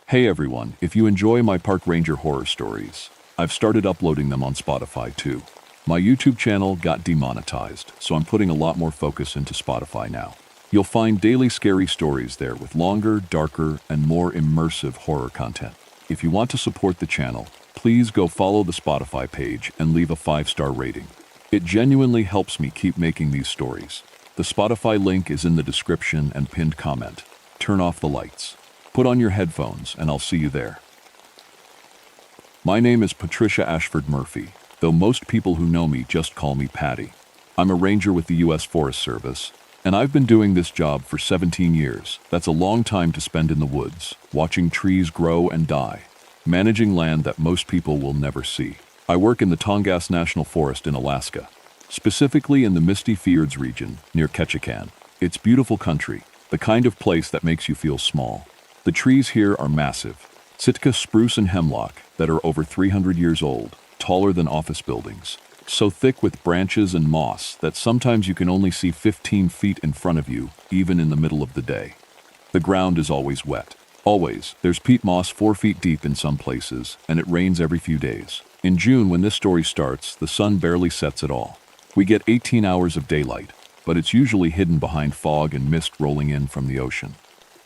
Hey everyone, if you enjoy my park ranger horror stories, I've started uploading them on Spotify too. My YouTube channel got demonetized, so I'm putting a lot more focus into Spotify now. You'll find daily scary stories there with longer, darker, and more immersive horror content. If you want to support the channel, please go follow the Spotify page and leave a 5-star rating. It genuinely helps me keep making these stories. The Spotify link is in the description and pinned comment. Turn off the lights. Put on your headphones and I'll see you there. My name is Patricia Ashford Murphy, though most people who know me just call me Patty. I'm a ranger with the U.S. Forest Service, and I've been doing this job for 17 years. That's a long time to spend in the woods, watching trees grow and die, managing land that most people will never see. I work in the Tongass National Forest in Alaska, specifically in the Misty Fjords region near Ketchikan. It's beautiful country, the kind of place that makes you feel small. The trees here are massive, Sitka spruce and hemlock that are over 300 years old, taller than office buildings, so thick with branches and moss that sometimes you can only see 15 feet in front of you, even in the middle of the day. The ground is always wet. Always. There's peat moss 4 feet deep in some places, and it rains every few days. In June, when this story starts, the sun barely sets at all. We get 18 hours of daylight, but it's usually hidden behind fog and mist rolling in from the ocean.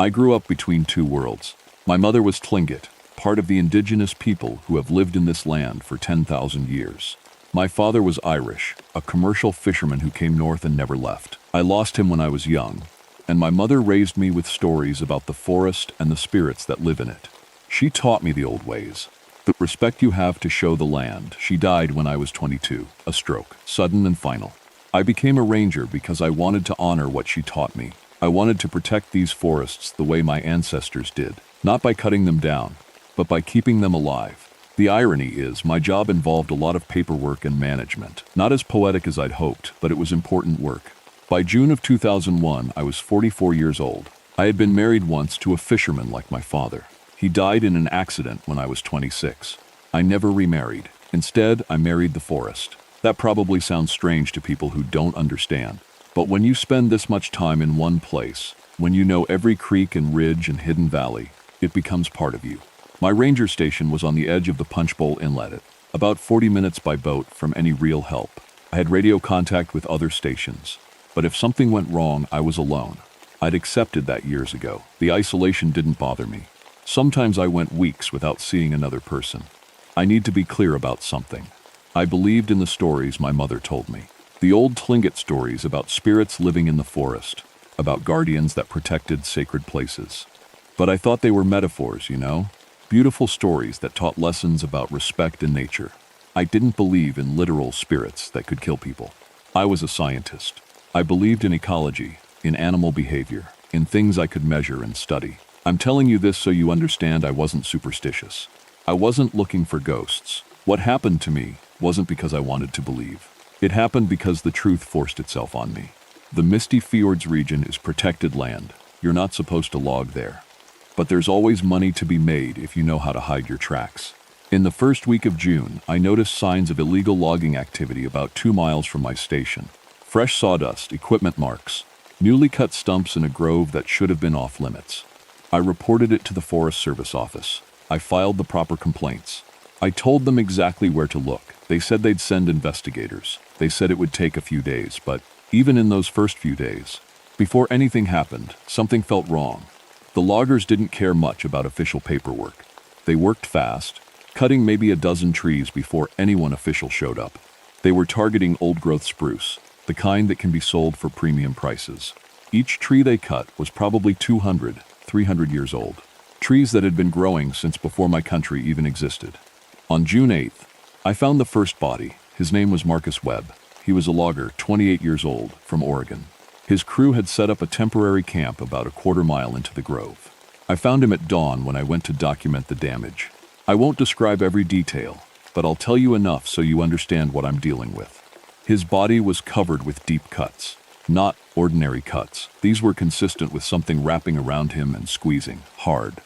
I grew up between two worlds. My mother was Tlingit, part of the indigenous people who have lived in this land for 10,000 years. My father was Irish, a commercial fisherman who came north and never left. I lost him when I was young, and my mother raised me with stories about the forest and the spirits that live in it. She taught me the old ways, the respect you have to show the land. She died when I was 22, a stroke, sudden and final. I became a ranger because I wanted to honor what she taught me. I wanted to protect these forests the way my ancestors did, not by cutting them down, but by keeping them alive. The irony is, my job involved a lot of paperwork and management. Not as poetic as I'd hoped, but it was important work. By June of 2001, I was 44 years old. I had been married once to a fisherman like my father. He died in an accident when I was 26. I never remarried. Instead, I married the forest. That probably sounds strange to people who don't understand. But when you spend this much time in one place, when you know every creek and ridge and hidden valley, it becomes part of you. My ranger station was on the edge of the Punchbowl Inlet, about 40 minutes by boat from any real help. I had radio contact with other stations, but if something went wrong, I was alone. I'd accepted that years ago. The isolation didn't bother me. Sometimes I went weeks without seeing another person. I need to be clear about something. I believed in the stories my mother told me. The old Tlingit stories about spirits living in the forest, about guardians that protected sacred places. But I thought they were metaphors, you know? Beautiful stories that taught lessons about respect in nature. I didn't believe in literal spirits that could kill people. I was a scientist. I believed in ecology, in animal behavior, in things I could measure and study. I'm telling you this so you understand I wasn't superstitious. I wasn't looking for ghosts. What happened to me wasn't because I wanted to believe. It happened because the truth forced itself on me. The Misty Fjords region is protected land. You're not supposed to log there. But there's always money to be made if you know how to hide your tracks. In the first week of June, I noticed signs of illegal logging activity about 2 miles from my station. Fresh sawdust, equipment marks, newly cut stumps in a grove that should have been off limits. I reported it to the Forest Service office. I filed the proper complaints. I told them exactly where to look. They said they'd send investigators. They said it would take a few days, but even in those first few days, before anything happened, something felt wrong. The loggers didn't care much about official paperwork. They worked fast, cutting maybe a dozen trees before anyone official showed up. They were targeting old-growth spruce, the kind that can be sold for premium prices. Each tree they cut was probably 200, 300 years old. Trees that had been growing since before my country even existed. On June 8th, I found the first body. His name was Marcus Webb. He was a logger, 28 years old, from Oregon. His crew had set up a temporary camp about a quarter mile into the grove. I found him at dawn when I went to document the damage. I won't describe every detail, but I'll tell you enough so you understand what I'm dealing with. His body was covered with deep cuts, not ordinary cuts. These were consistent with something wrapping around him and squeezing, hard.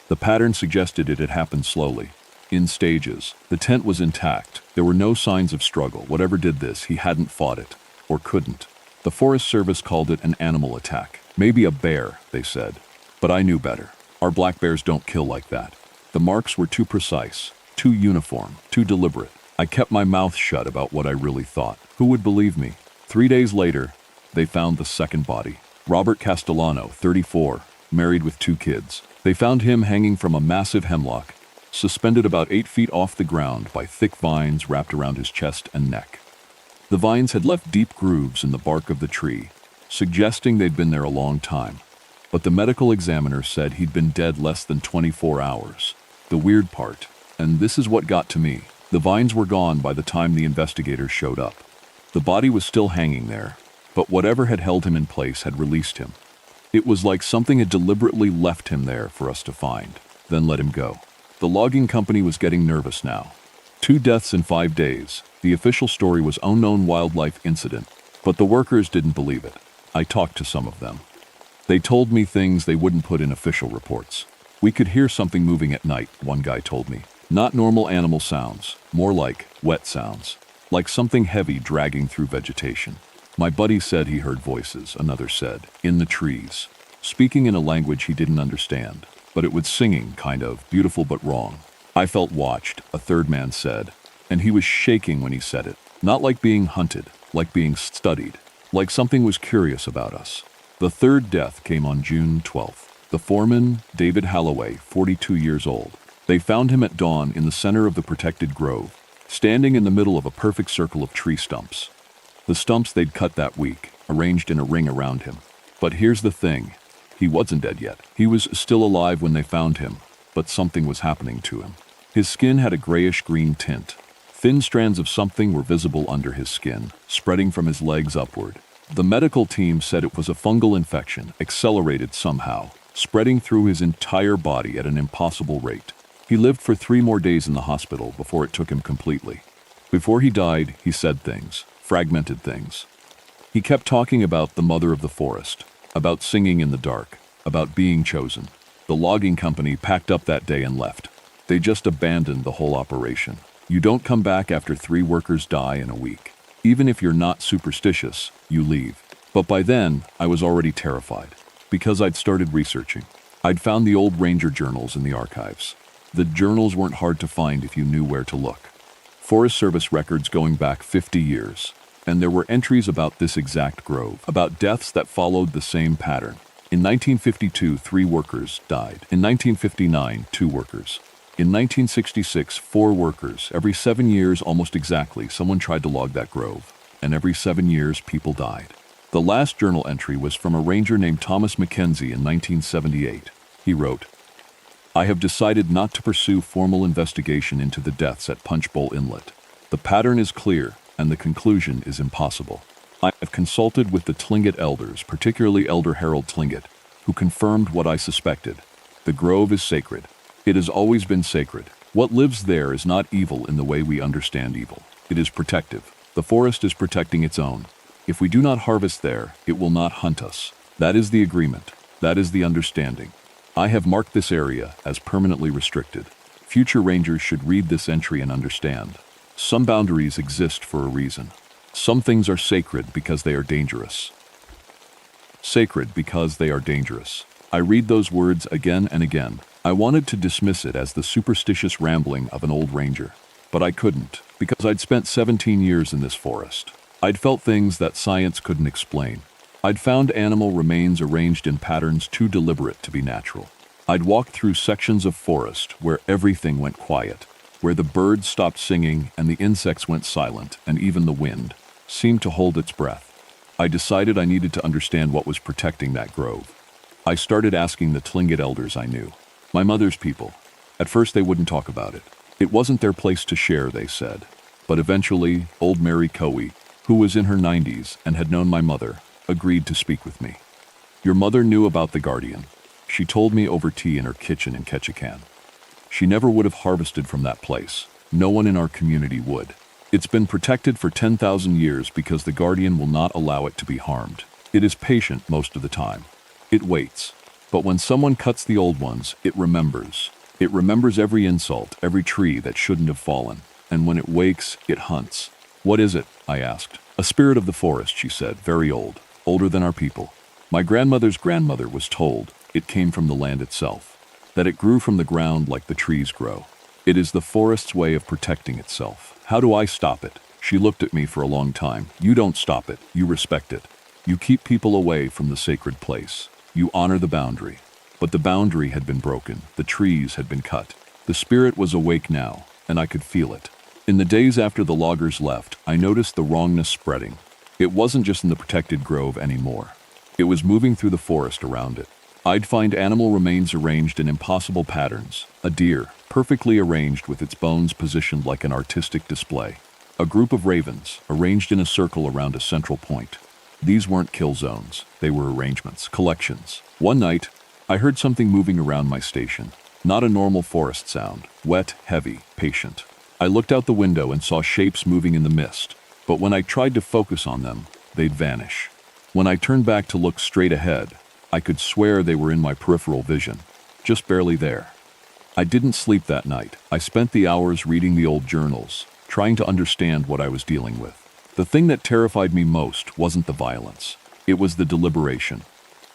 The pattern suggested it had happened slowly, in stages. The tent was intact. There were no signs of struggle. Whatever did this, he hadn't fought it, or couldn't. The Forest Service called it an animal attack. Maybe a bear, they said. But I knew better. Our black bears don't kill like that. The marks were too precise, too uniform, too deliberate. I kept my mouth shut about what I really thought. Who would believe me? 3 days later, they found the second body. Robert Castellano, 34, married with 2 kids. They found him hanging from a massive hemlock, suspended about 8 feet off the ground by thick vines wrapped around his chest and neck. The vines had left deep grooves in the bark of the tree, suggesting they'd been there a long time. But the medical examiner said he'd been dead less than 24 hours. The weird part, and this is what got to me, the vines were gone by the time the investigators showed up. The body was still hanging there, but whatever had held him in place had released him. It was like something had deliberately left him there for us to find, then let him go. The logging company was getting nervous now. 2 deaths in 5 days. The official story was unknown wildlife incident, but the workers didn't believe it. I talked to some of them. They told me things they wouldn't put in official reports. We could hear something moving at night, one guy told me. Not normal animal sounds, more like wet sounds, like something heavy dragging through vegetation. My buddy said he heard voices, another said, in the trees, speaking in a language he didn't understand, but it was singing, kind of, beautiful but wrong. I felt watched, a third man said, and he was shaking when he said it. Not like being hunted, like being studied, like something was curious about us. The third death came on June 12th. The foreman, David Halloway, 42 years old. They found him at dawn in the center of the protected grove, standing in the middle of a perfect circle of tree stumps. The stumps they'd cut that week, arranged in a ring around him. But here's the thing, he wasn't dead yet. He was still alive when they found him, but something was happening to him. His skin had a grayish-green tint. Thin strands of something were visible under his skin, spreading from his legs upward. The medical team said it was a fungal infection, accelerated somehow, spreading through his entire body at an impossible rate. He lived for 3 more days in the hospital before it took him completely. Before he died, he said things, fragmented things. He kept talking about the mother of the forest, about singing in the dark, about being chosen. The logging company packed up that day and left. They just abandoned the whole operation. You don't come back after 3 workers die in a week. Even if you're not superstitious, you leave. But by then, I was already terrified, because I'd started researching. I'd found the old ranger journals in the archives. The journals weren't hard to find if you knew where to look. Forest Service records going back 50 years. And there were entries about this exact grove, about deaths that followed the same pattern. In 1952, 3 workers died. In 1959, 2 workers. In 1966, 4 workers. Every 7 years, almost exactly, someone tried to log that grove. And every 7 years, people died. The last journal entry was from a ranger named Thomas Mackenzie in 1978. He wrote, "I have decided not to pursue formal investigation into the deaths at Punchbowl Inlet. The pattern is clear, and the conclusion is impossible. I have consulted with the Tlingit elders, particularly Elder Harold Tlingit, who confirmed what I suspected. The grove is sacred. It has always been sacred. What lives there is not evil in the way we understand evil. It is protective. The forest is protecting its own. If we do not harvest there, it will not hunt us. That is the agreement. That is the understanding. I have marked this area as permanently restricted. Future rangers should read this entry and understand. Some boundaries exist for a reason. Some things are sacred because they are dangerous. Sacred because they are dangerous." I read those words again and again. I wanted to dismiss it as the superstitious rambling of an old ranger, but I couldn't, because I'd spent 17 years in this forest. I'd felt things that science couldn't explain. I'd found animal remains arranged in patterns too deliberate to be natural. I'd walked through sections of forest where everything went quiet, where the birds stopped singing and the insects went silent, and even the wind seemed to hold its breath. I decided I needed to understand what was protecting that grove. I started asking the Tlingit elders I knew, my mother's people. At first they wouldn't talk about it. It wasn't their place to share, they said. But eventually, old Mary Coey, who was in her 90s and had known my mother, agreed to speak with me. "Your mother knew about the guardian. She told me over tea in her kitchen in Ketchikan. She never would have harvested from that place. No one in our community would. It's been protected for 10,000 years because the guardian will not allow it to be harmed. It is patient most of the time. It waits. But when someone cuts the old ones, it remembers. It remembers every insult, every tree that shouldn't have fallen. And when it wakes, it hunts." "What is it?" I asked. "A spirit of the forest," she said, "very old, older than our people. My grandmother's grandmother was told it came from the land itself. that it grew from the ground like the trees grow. It is the forest's way of protecting itself. How do I stop it? She looked at me for a long time. You don't stop it. You respect it. You keep people away from the sacred place. You honor the boundary. But the boundary had been broken. The trees had been cut. The spirit was awake now, and I could feel it. In the days after the loggers left, I noticed the wrongness spreading. It wasn't just in the protected grove anymore. It was moving through the forest around it. I'd find animal remains arranged in impossible patterns. A deer, perfectly arranged with its bones positioned like an artistic display. A group of ravens, arranged in a circle around a central point. These weren't kill zones. They were arrangements, collections. One night, I heard something moving around my station. Not a normal forest sound. Wet, heavy, patient. I looked out the window and saw shapes moving in the mist. But when I tried to focus on them, they'd vanish. When I turned back to look straight ahead, I could swear they were in my peripheral vision. Just barely there. I didn't sleep that night. I spent the hours reading the old journals, trying to understand what I was dealing with. The thing that terrified me most wasn't the violence. It was the deliberation.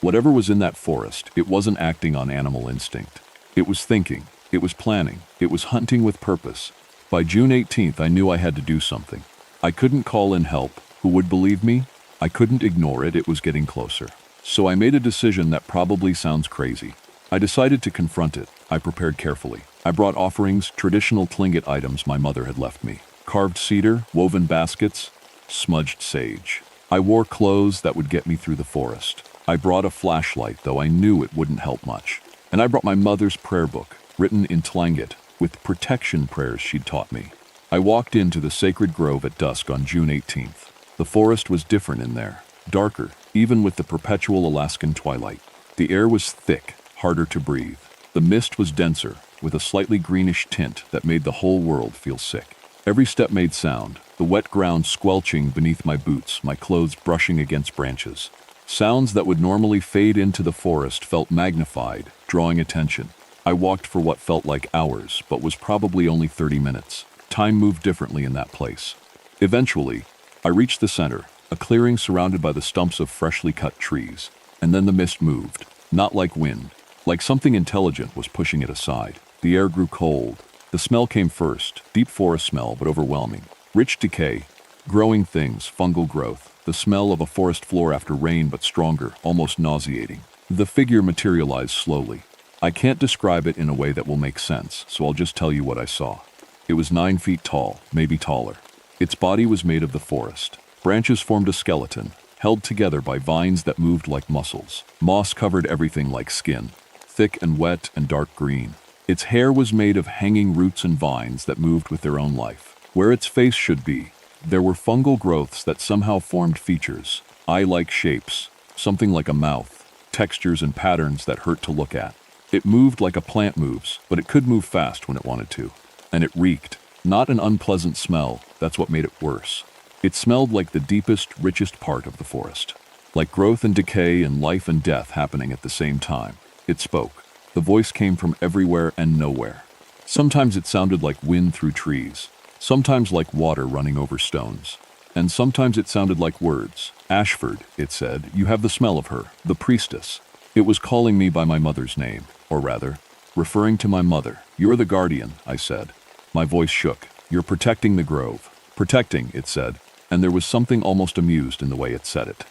Whatever was in that forest, it wasn't acting on animal instinct. It was thinking. It was planning. It was hunting with purpose. By June 18th, I knew I had to do something. I couldn't call in help. Who would believe me? I couldn't ignore it. It was getting closer. So I made a decision that probably sounds crazy. I decided to confront it. I prepared carefully. I brought offerings, traditional Tlingit items my mother had left me. Carved cedar, woven baskets, smudged sage. I wore clothes that would get me through the forest. I brought a flashlight, though I knew it wouldn't help much. And I brought my mother's prayer book, written in Tlingit, with protection prayers she'd taught me. I walked into the sacred grove at dusk on June 18th. The forest was different in there, darker, even with the perpetual Alaskan twilight. The air was thick, harder to breathe. The mist was denser, with a slightly greenish tint that made the whole world feel sick. Every step made sound, the wet ground squelching beneath my boots, my clothes brushing against branches. Sounds that would normally fade into the forest felt magnified, drawing attention. I walked for what felt like hours, but was probably only 30 minutes. Time moved differently in that place. Eventually, I reached the center, a clearing surrounded by the stumps of freshly cut trees. And then the mist moved, not like wind, like something intelligent was pushing it aside. The air grew cold. The smell came first, deep forest smell, but overwhelming. Rich decay, growing things, fungal growth, the smell of a forest floor after rain, but stronger, almost nauseating. The figure materialized slowly. I can't describe it in a way that will make sense, so I'll just tell you what I saw. It was 9 feet tall, maybe taller. Its body was made of the forest. Branches formed a skeleton, held together by vines that moved like muscles. Moss covered everything like skin, thick and wet and dark green. Its hair was made of hanging roots and vines that moved with their own life. Where its face should be, there were fungal growths that somehow formed features, eye-like shapes, something like a mouth, textures and patterns that hurt to look at. It moved like a plant moves, but it could move fast when it wanted to. And it reeked. Not an unpleasant smell, that's what made it worse. It smelled like the deepest, richest part of the forest. Like growth and decay and life and death happening at the same time. It spoke. The voice came from everywhere and nowhere. Sometimes it sounded like wind through trees, sometimes like water running over stones, and sometimes it sounded like words. Ashford, it said, you have the smell of her, the priestess. It was calling me by my mother's name, or rather, referring to my mother. You're the guardian, I said. My voice shook. You're protecting the grove. Protecting, it said, and there was something almost amused in the way it said it.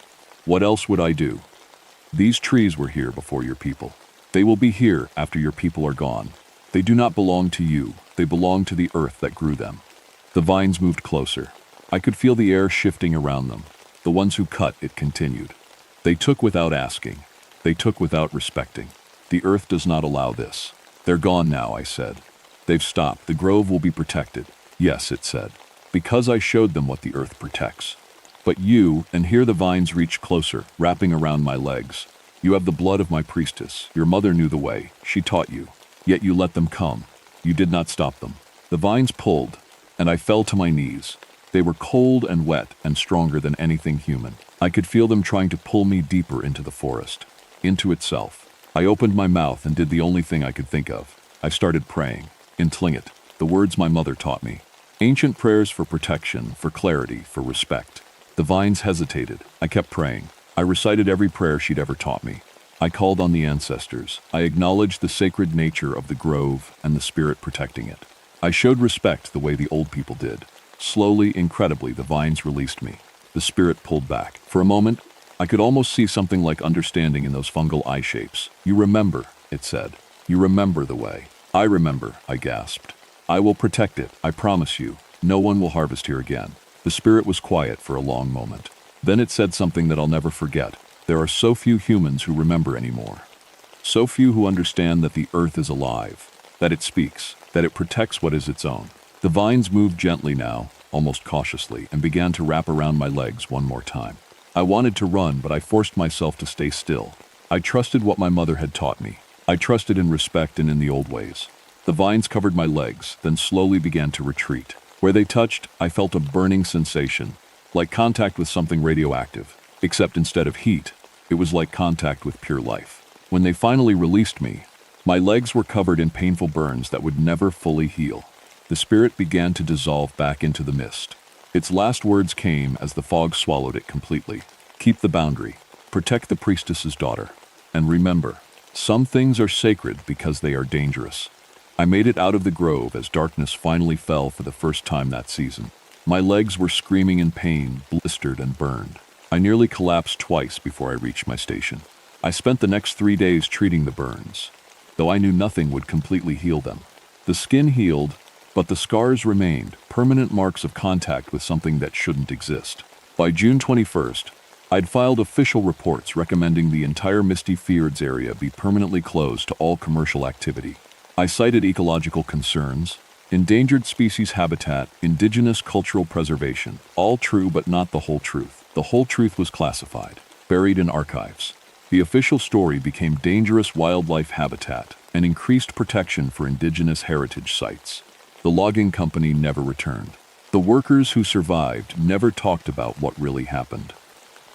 What else would I do? These trees were here before your people. They will be here after your people are gone. They do not belong to you. They belong to the earth that grew them. The vines moved closer. I could feel the air shifting around them. The ones who cut, it continued. They took without asking. They took without respecting. The earth does not allow this. They're gone now, I said. They've stopped. The grove will be protected. Yes, it said. Because I showed them what the earth protects. But you, and here the vines reached closer, wrapping around my legs. You have the blood of my priestess. Your mother knew the way. She taught you. Yet you let them come. You did not stop them. The vines pulled, and I fell to my knees. They were cold and wet and stronger than anything human. I could feel them trying to pull me deeper into the forest, into itself. I opened my mouth and did the only thing I could think of. I started praying, in Tlingit, the words my mother taught me. Ancient prayers for protection, for clarity, for respect. The vines hesitated. I kept praying. I recited every prayer she'd ever taught me. I called on the ancestors. I acknowledged the sacred nature of the grove and the spirit protecting it. I showed respect the way the old people did. Slowly, incredibly, the vines released me. The spirit pulled back. For a moment, I could almost see something like understanding in those fungal eye shapes. "You remember," it said. "You remember the way." "I remember," I gasped. "I will protect it, I promise you. No one will harvest here again." The spirit was quiet for a long moment. Then it said something that I'll never forget. "There are so few humans who remember anymore. So few who understand that the earth is alive, that it speaks, that it protects what is its own." The vines moved gently now, almost cautiously, and began to wrap around my legs one more time. I wanted to run, but I forced myself to stay still. I trusted what my mother had taught me. I trusted in respect and in the old ways. The vines covered my legs, then slowly began to retreat. Where they touched, I felt a burning sensation, like contact with something radioactive. Except instead of heat, it was like contact with pure life. When they finally released me, my legs were covered in painful burns that would never fully heal. The spirit began to dissolve back into the mist. Its last words came as the fog swallowed it completely. "Keep the boundary, protect the priestess's daughter, and remember, some things are sacred because they are dangerous." I made it out of the grove as darkness finally fell for the first time that season. My legs were screaming in pain, blistered and burned. I nearly collapsed twice before I reached my station. I spent the next 3 days treating the burns, though I knew nothing would completely heal them. The skin healed, but the scars remained, permanent marks of contact with something that shouldn't exist. By June 21st, I'd filed official reports recommending the entire Misty Fjords area be permanently closed to all commercial activity. I cited ecological concerns, endangered species habitat, indigenous cultural preservation. All true, but not the whole truth. The whole truth was classified, buried in archives. The official story became dangerous wildlife habitat and increased protection for indigenous heritage sites. The logging company never returned. The workers who survived never talked about what really happened.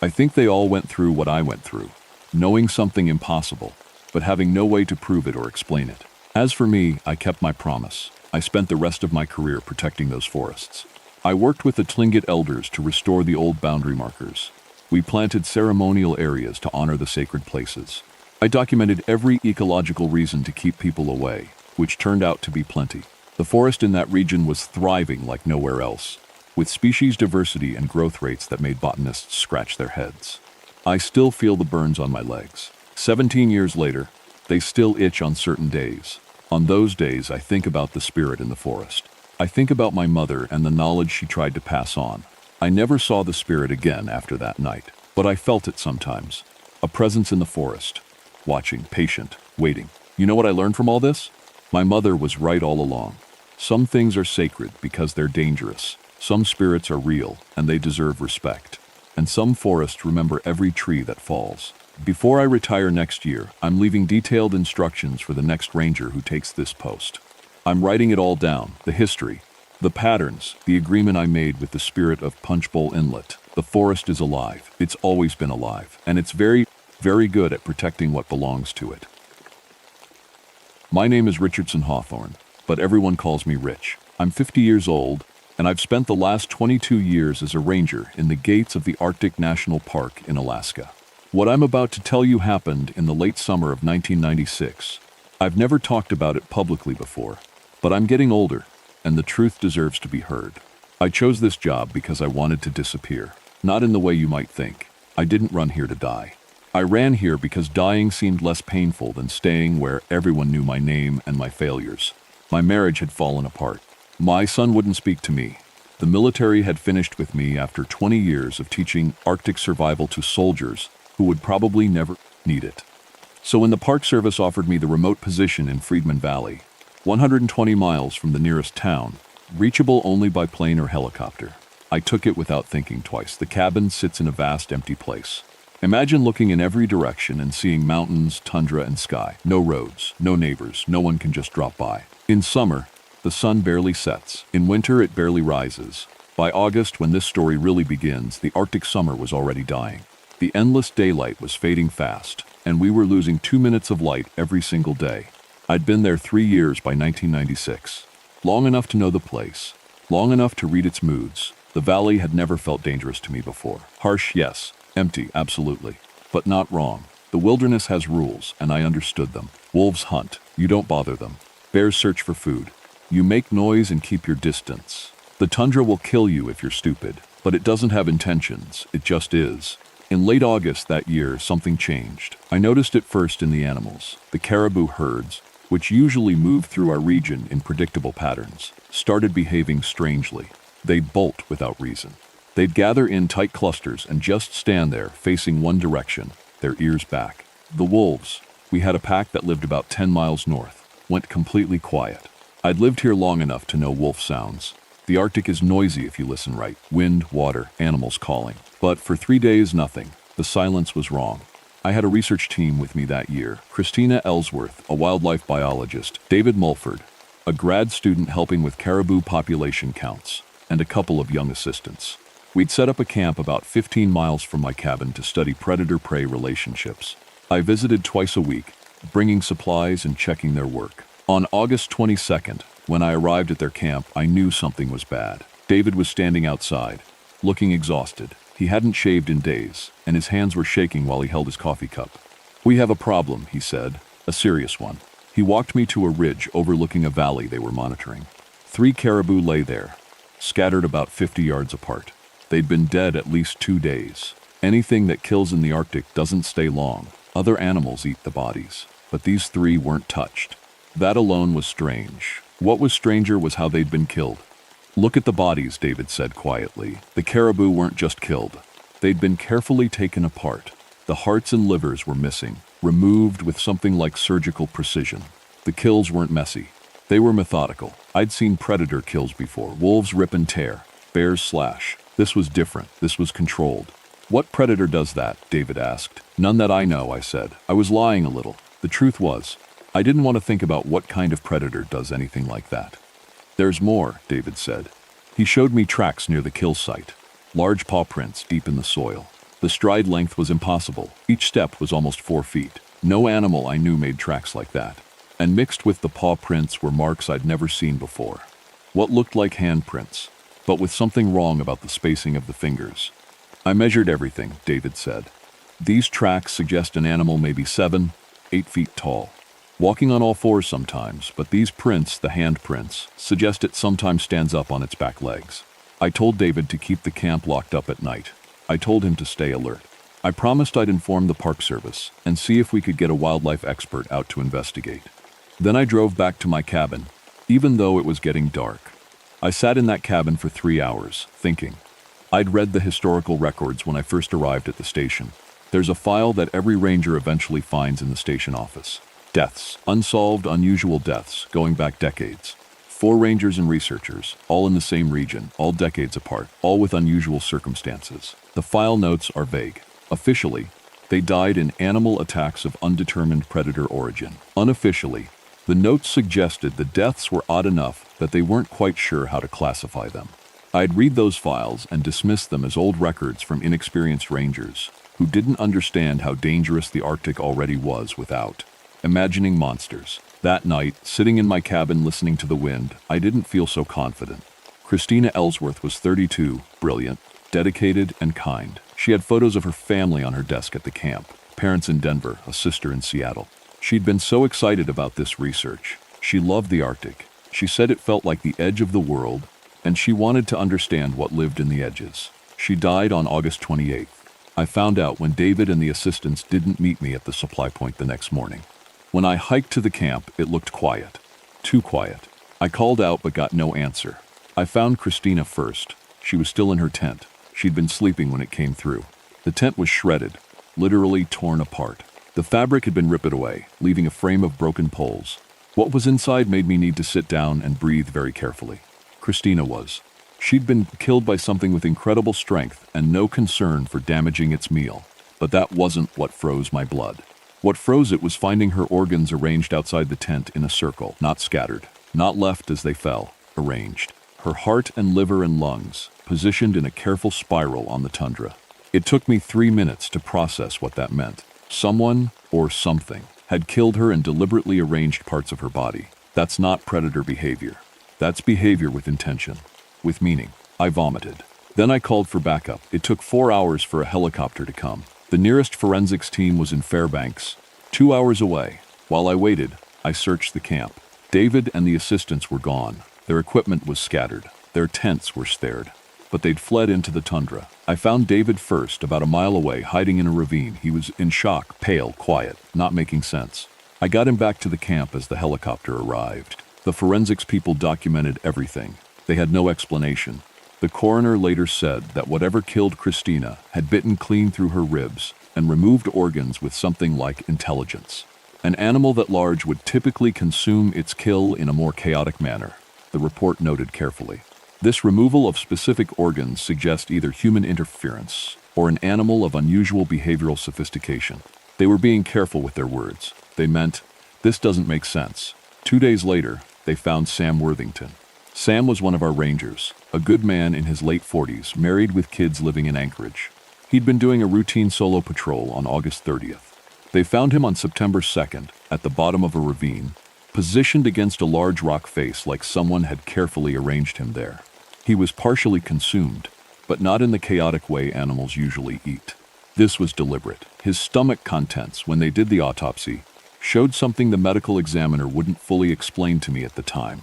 I think they all went through what I went through, knowing something impossible, but having no way to prove it or explain it. As for me, I kept my promise. I spent the rest of my career protecting those forests. I worked with the Tlingit elders to restore the old boundary markers. We planted ceremonial areas to honor the sacred places. I documented every ecological reason to keep people away, which turned out to be plenty. The forest in that region was thriving like nowhere else, with species diversity and growth rates that made botanists scratch their heads. I still feel the burns on my legs. 17 years later, they still itch on certain days. On those days, I think about the spirit in the forest. I think about my mother and the knowledge she tried to pass on. I never saw the spirit again after that night, but I felt it sometimes. A presence in the forest, watching, patient, waiting. You know what I learned from all this? My mother was right all along. Some things are sacred because they're dangerous. Some spirits are real, and they deserve respect. And some forests remember every tree that falls. Before I retire next year, I'm leaving detailed instructions for the next ranger who takes this post. I'm writing it all down, the history, the patterns, the agreement I made with the spirit of Punchbowl Inlet. The forest is alive. It's always been alive, and it's very, very good at protecting what belongs to it. My name is Richardson Hawthorne, but everyone calls me Rich. I'm 50 years old, and I've spent the last 22 years as a ranger in the gates of the Arctic National Park in Alaska. What I'm about to tell you happened in the late summer of 1996. I've never talked about it publicly before, but I'm getting older, and the truth deserves to be heard. I chose this job because I wanted to disappear, not in the way you might think. I didn't run here to die. I ran here because dying seemed less painful than staying where everyone knew my name and my failures. My marriage had fallen apart. My son wouldn't speak to me. The military had finished with me after 20 years of teaching Arctic survival to soldiers who would probably never need it. So when the Park Service offered me the remote position in Friedman Valley, 120 miles from the nearest town, reachable only by plane or helicopter, I took it without thinking twice. The cabin sits in a vast empty place. Imagine looking in every direction and seeing mountains, tundra, and sky. No roads, no neighbors, no one can just drop by. In summer, the sun barely sets. In winter, it barely rises. By August, when this story really begins, the Arctic summer was already dying. The endless daylight was fading fast, and we were losing 2 minutes of light every single day. I'd been there 3 years by 1996. Long enough to know the place, long enough to read its moods. The valley had never felt dangerous to me before. Harsh, yes. Empty, absolutely. But not wrong. The wilderness has rules, and I understood them. Wolves hunt. You don't bother them. Bears search for food. You make noise and keep your distance. The tundra will kill you if you're stupid, but it doesn't have intentions. It just is. In late August that year, something changed. I noticed it first in the animals. The caribou herds, which usually move through our region in predictable patterns, started behaving strangely. They'd bolt without reason. They'd gather in tight clusters and just stand there, facing one direction, their ears back. The wolves, we had a pack that lived about 10 miles north, went completely quiet. I'd lived here long enough to know wolf sounds. The Arctic is noisy if you listen right. Wind, water, animals calling. But for 3 days, nothing. The silence was wrong. I had a research team with me that year. Christina Ellsworth, a wildlife biologist, David Mulford, a grad student helping with caribou population counts, and a couple of young assistants. We'd set up a camp about 15 miles from my cabin to study predator-prey relationships. I visited twice a week, bringing supplies and checking their work. On August 22nd, when I arrived at their camp, I knew something was bad. David was standing outside, looking exhausted. He hadn't shaved in days, and his hands were shaking while he held his coffee cup. "We have a problem," he said, "a serious one." He walked me to a ridge overlooking a valley they were monitoring. 3 caribou lay there, scattered about 50 yards apart. They'd been dead at least 2 days. Anything that kills in the Arctic doesn't stay long. Other animals eat the bodies, but these 3 weren't touched. That alone was strange. What was stranger was how they'd been killed. "Look at the bodies," David said quietly. The caribou weren't just killed. They'd been carefully taken apart. The hearts and livers were missing, removed with something like surgical precision. The kills weren't messy. They were methodical. I'd seen predator kills before. Wolves rip and tear. Bears slash. This was different. This was controlled. "What predator does that?" David asked. "None that I know," I said. I was lying a little. The truth was, I didn't want to think about what kind of predator does anything like that. "There's more," David said. He showed me tracks near the kill site. Large paw prints deep in the soil. The stride length was impossible. Each step was almost 4 feet. No animal I knew made tracks like that. And mixed with the paw prints were marks I'd never seen before. What looked like handprints, but with something wrong about the spacing of the fingers. "I measured everything," David said. "These tracks suggest an animal may be 7, 8 feet tall. Walking on all fours sometimes, but these prints, the hand prints, suggest it sometimes stands up on its back legs." I told David to keep the camp locked up at night. I told him to stay alert. I promised I'd inform the Park Service and see if we could get a wildlife expert out to investigate. Then I drove back to my cabin, even though it was getting dark. I sat in that cabin for 3 hours, thinking. I'd read the historical records when I first arrived at the station. There's a file that every ranger eventually finds in the station office. Deaths, unsolved, unusual deaths, going back decades. 4 rangers and researchers, all in the same region, all decades apart, all with unusual circumstances. The file notes are vague. Officially, they died in animal attacks of undetermined predator origin. Unofficially, the notes suggested the deaths were odd enough that they weren't quite sure how to classify them. I'd read those files and dismiss them as old records from inexperienced rangers who didn't understand how dangerous the Arctic already was without imagining monsters. That night, sitting in my cabin listening to the wind, I didn't feel so confident. Christina Ellsworth was 32, brilliant, dedicated, and kind. She had photos of her family on her desk at the camp, parents in Denver, a sister in Seattle. She'd been so excited about this research. She loved the Arctic. She said it felt like the edge of the world, and she wanted to understand what lived in the edges. She died on August 28th. I found out when David and the assistants didn't meet me at the supply point the next morning. When I hiked to the camp, it looked quiet. Too quiet. I called out but got no answer. I found Christina first. She was still in her tent. She'd been sleeping when it came through. The tent was shredded, literally torn apart. The fabric had been ripped away, leaving a frame of broken poles. What was inside made me need to sit down and breathe very carefully. Christina was. She'd been killed by something with incredible strength and no concern for damaging its meal. But that wasn't what froze my blood. What froze it was finding her organs arranged outside the tent in a circle, not scattered, not left as they fell, arranged. Her heart and liver and lungs, positioned in a careful spiral on the tundra. It took me 3 minutes to process what that meant. Someone, or something, had killed her and deliberately arranged parts of her body. That's not predator behavior. That's behavior with intention, with meaning. I vomited. Then I called for backup. It took 4 hours for a helicopter to come. The nearest forensics team was in Fairbanks, 2 hours away. While I waited, I searched the camp. David and the assistants were gone. Their equipment was scattered. Their tents were spared. But they'd fled into the tundra. I found David first, about a mile away, hiding in a ravine. He was in shock, pale, quiet, not making sense. I got him back to the camp as the helicopter arrived. The forensics people documented everything. They had no explanation. The coroner later said that whatever killed Christina had bitten clean through her ribs and removed organs with something like intelligence. An animal that large would typically consume its kill in a more chaotic manner, the report noted carefully. This removal of specific organs suggests either human interference or an animal of unusual behavioral sophistication. They were being careful with their words. They meant, this doesn't make sense. 2 days later, they found Sam Worthington. Sam was one of our rangers, a good man in his late 40s, married with kids living in Anchorage. He'd been doing a routine solo patrol on August 30th. They found him on September 2nd at the bottom of a ravine, positioned against a large rock face like someone had carefully arranged him there. He was partially consumed, but not in the chaotic way animals usually eat. This was deliberate. His stomach contents, when they did the autopsy, showed something the medical examiner wouldn't fully explain to me at the time.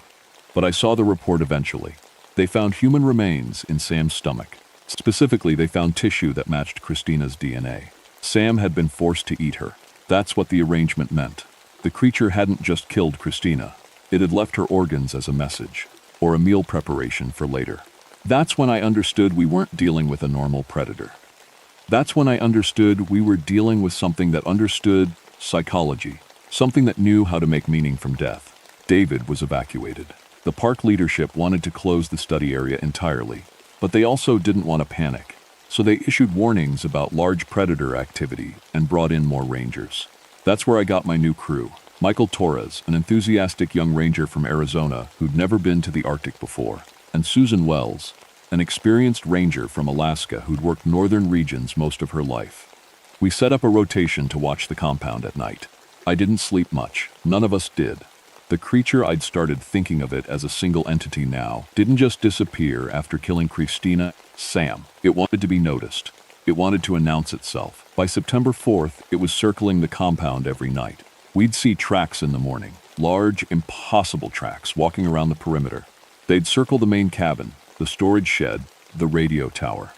But I saw the report eventually. They found human remains in Sam's stomach. Specifically, they found tissue that matched Christina's DNA. Sam had been forced to eat her. That's what the arrangement meant. The creature hadn't just killed Christina. It had left her organs as a message, or a meal preparation for later. That's when I understood we weren't dealing with a normal predator. That's when I understood we were dealing with something that understood psychology, something that knew how to make meaning from death. David was evacuated. The park leadership wanted to close the study area entirely, but they also didn't want to panic. So they issued warnings about large predator activity and brought in more rangers. That's where I got my new crew. Michael Torres, an enthusiastic young ranger from Arizona who'd never been to the Arctic before, and Susan Wells, an experienced ranger from Alaska who'd worked northern regions most of her life. We set up a rotation to watch the compound at night. I didn't sleep much. None of us did. The creature, I'd started thinking of it as a single entity now, didn't just disappear after killing Christina, Sam. It wanted to be noticed. It wanted to announce itself. By September 4th, it was circling the compound every night. We'd see tracks in the morning, large, impossible tracks walking around the perimeter. They'd circle the main cabin, the storage shed, the radio tower.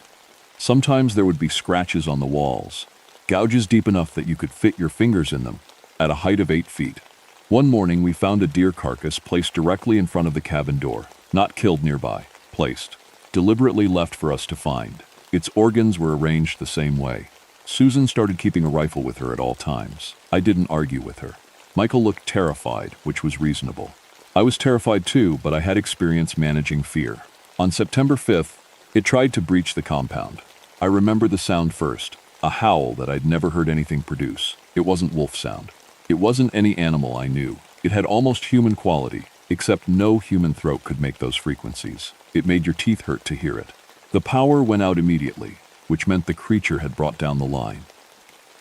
Sometimes there would be scratches on the walls, gouges deep enough that you could fit your fingers in them, at a height of 8 feet. One morning we found a deer carcass placed directly in front of the cabin door, not killed nearby, placed, deliberately left for us to find. Its organs were arranged the same way. Susan started keeping a rifle with her at all times. I didn't argue with her. Michael looked terrified, which was reasonable. I was terrified too, but I had experience managing fear. On September 5th, it tried to breach the compound. I remember the sound first, a howl that I'd never heard anything produce. It wasn't wolf sound. It wasn't any animal I knew. It had almost human quality, except no human throat could make those frequencies. It made your teeth hurt to hear it. The power went out immediately, which meant the creature had brought down the line.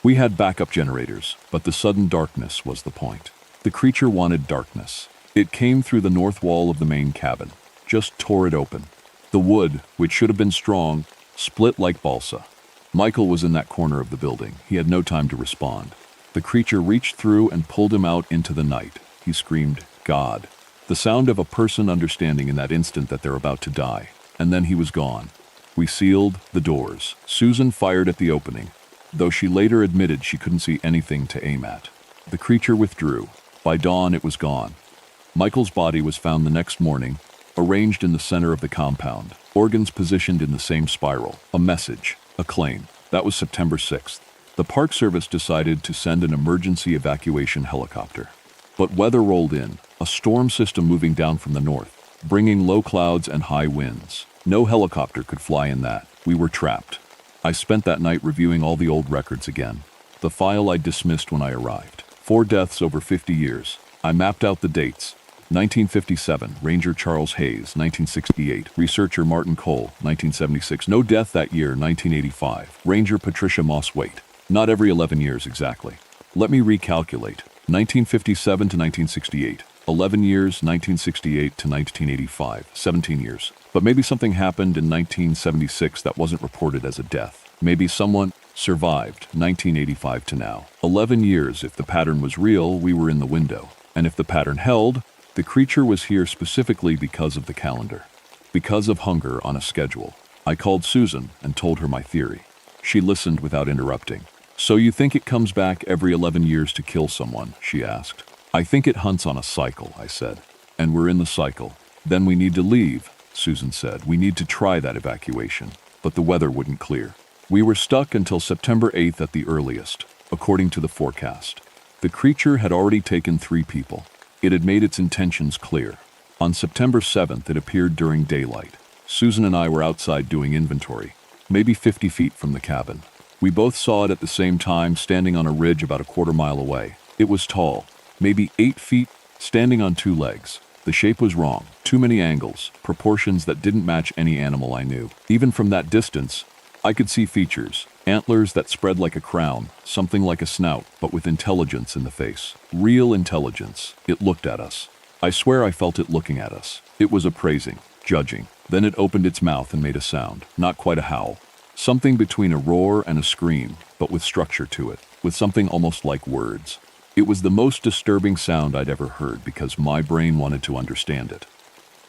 We had backup generators, but the sudden darkness was the point. The creature wanted darkness. It came through the north wall of the main cabin, just tore it open. The wood, which should have been strong, split like balsa. Michael was in that corner of the building. He had no time to respond. The creature reached through and pulled him out into the night. He screamed, "God." The sound of a person understanding in that instant that they're about to die. And then he was gone. We sealed the doors. Susan fired at the opening, though she later admitted she couldn't see anything to aim at. The creature withdrew. By dawn, it was gone. Michael's body was found the next morning, arranged in the center of the compound, organs positioned in the same spiral. A message, a claim. That was September 6th. The Park Service decided to send an emergency evacuation helicopter. But weather rolled in, a storm system moving down from the north, bringing low clouds and high winds. No helicopter could fly in that. We were trapped. I spent that night reviewing all the old records again. The file I dismissed when I arrived. 4 deaths over 50 years. I mapped out the dates. 1957, Ranger Charles Hayes, 1968, researcher Martin Cole, 1976, no death that year, 1985, Ranger Patricia Moss Waite. Not every 11 years exactly. Let me recalculate. 1957 to 1968, 11 years, 1968 to 1985, 17 years. But maybe something happened in 1976 that wasn't reported as a death. Maybe someone... Survived, 1985 to now. 11 years. If the pattern was real, we were in the window. And if the pattern held, the creature was here specifically because of the calendar. Because of hunger on a schedule. I called Susan and told her my theory. She listened without interrupting. So you think it comes back every 11 years to kill someone? She asked. I think it hunts on a cycle, I said. And we're in the cycle. Then we need to leave, Susan said. We need to try that evacuation. But the weather wouldn't clear. We were stuck until September 8th at the earliest, according to the forecast. The creature had already taken 3 people. It had made its intentions clear. On September 7th, it appeared during daylight. Susan and I were outside doing inventory, maybe 50 feet from the cabin. We both saw it at the same time, standing on a ridge about a quarter mile away. It was tall, maybe 8 feet, standing on 2 legs. The shape was wrong, too many angles, proportions that didn't match any animal I knew. Even from that distance, I could see features, antlers that spread like a crown, something like a snout, but with intelligence in the face. Real intelligence. It looked at us. I swear I felt it looking at us. It was appraising, judging. Then it opened its mouth and made a sound, not quite a howl. Something between a roar and a scream, but with structure to it, with something almost like words. It was the most disturbing sound I'd ever heard because my brain wanted to understand it.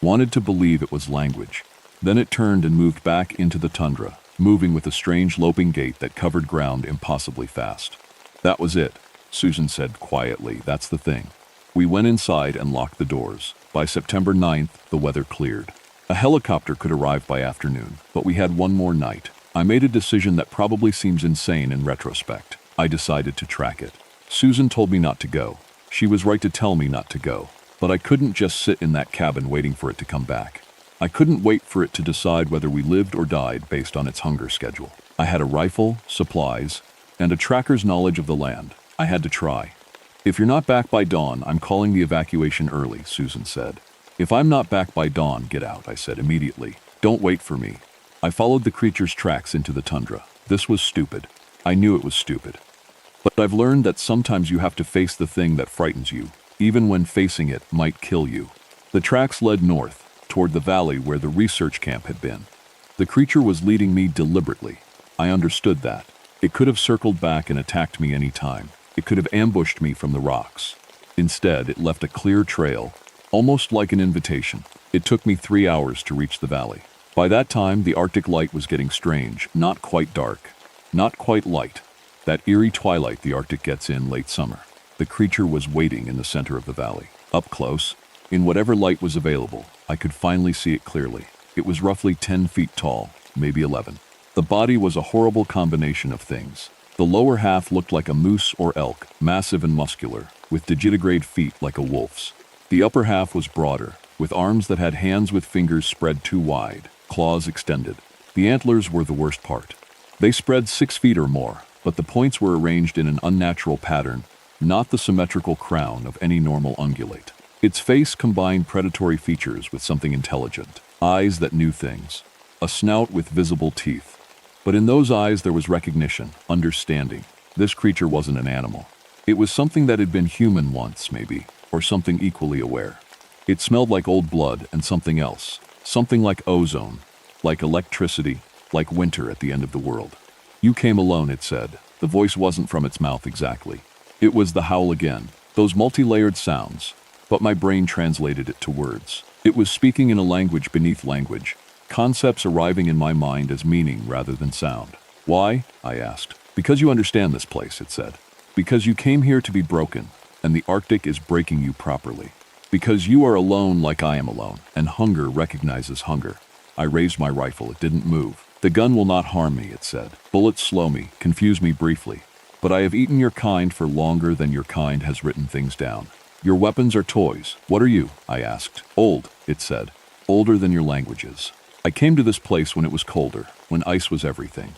Wanted to believe it was language. Then it turned and moved back into the tundra, moving with a strange loping gait that covered ground impossibly fast. That was it, Susan said quietly. That's the thing. We went inside and locked the doors. By September 9th, the weather cleared. A helicopter could arrive by afternoon, but we had one more night. I made a decision that probably seems insane in retrospect. I decided to track it. Susan told me not to go. She was right to tell me not to go. But I couldn't just sit in that cabin waiting for it to come back. I couldn't wait for it to decide whether we lived or died based on its hunger schedule. I had a rifle, supplies, and a tracker's knowledge of the land. I had to try. If you're not back by dawn, I'm calling the evacuation early, Susan said. If I'm not back by dawn, get out, I said immediately. Don't wait for me. I followed the creature's tracks into the tundra. This was stupid. I knew it was stupid. But I've learned that sometimes you have to face the thing that frightens you, even when facing it might kill you. The tracks led north, toward the valley where the research camp had been. The creature was leading me deliberately. I understood that. It could have circled back and attacked me any time. It could have ambushed me from the rocks. Instead, it left a clear trail, almost like an invitation. It took me 3 hours to reach the valley. By that time, the Arctic light was getting strange, not quite dark, not quite light. That eerie twilight the Arctic gets in late summer. The creature was waiting in the center of the valley. Up close, in whatever light was available, I could finally see it clearly. It was roughly 10 feet tall, maybe 11. The body was a horrible combination of things. The lower half looked like a moose or elk, massive and muscular, with digitigrade feet like a wolf's. The upper half was broader, with arms that had hands with fingers spread too wide, claws extended. The antlers were the worst part. They spread 6 feet or more, but the points were arranged in an unnatural pattern, not the symmetrical crown of any normal ungulate. Its face combined predatory features with something intelligent, eyes that knew things, a snout with visible teeth. But in those eyes there was recognition, understanding. This creature wasn't an animal. It was something that had been human once, maybe, or something equally aware. It smelled like old blood and something else, something like ozone, like electricity, like winter at the end of the world. You came alone, it said. The voice wasn't from its mouth exactly. It was the howl again, those multi-layered sounds, but my brain translated it to words. It was speaking in a language beneath language, concepts arriving in my mind as meaning rather than sound. Why? I asked. Because you understand this place, it said. Because you came here to be broken, and the Arctic is breaking you properly. Because you are alone like I am alone, and hunger recognizes hunger. I raised my rifle. It didn't move. The gun will not harm me, it said. Bullets slow me, confuse me briefly. But I have eaten your kind for longer than your kind has written things down. Your weapons are toys. What are you? I asked. Old, it said. Older than your languages. I came to this place when it was colder, when ice was everything.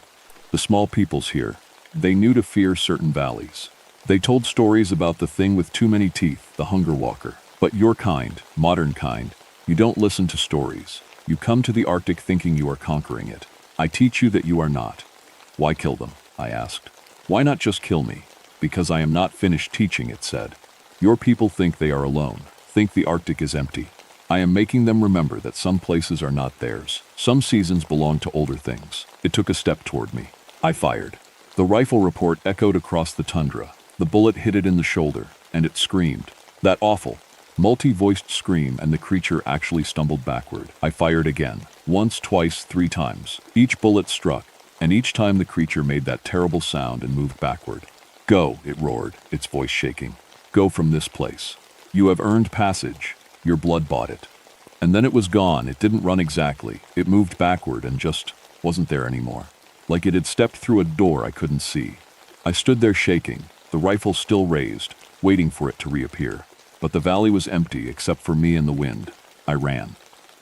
The small peoples here, they knew to fear certain valleys. They told stories about the thing with too many teeth, the hunger walker. But your kind, modern kind, you don't listen to stories. You come to the Arctic thinking you are conquering it. I teach you that you are not. Why kill them? I asked. Why not just kill me? Because I am not finished teaching, it said. Your people think they are alone, think the Arctic is empty. I am making them remember that some places are not theirs. Some seasons belong to older things. It took a step toward me. I fired. The rifle report echoed across the tundra. The bullet hit it in the shoulder, and it screamed. That awful, multi-voiced scream, and the creature actually stumbled backward. I fired again. Once, twice, 3 times. Each bullet struck, and each time the creature made that terrible sound and moved backward. Go, it roared, its voice shaking. Go from this place. You have earned passage. Your blood bought it. And then it was gone. It didn't run exactly. It moved backward and just wasn't there anymore. Like it had stepped through a door I couldn't see. I stood there shaking, the rifle still raised, waiting for it to reappear. But the valley was empty except for me and the wind. I ran.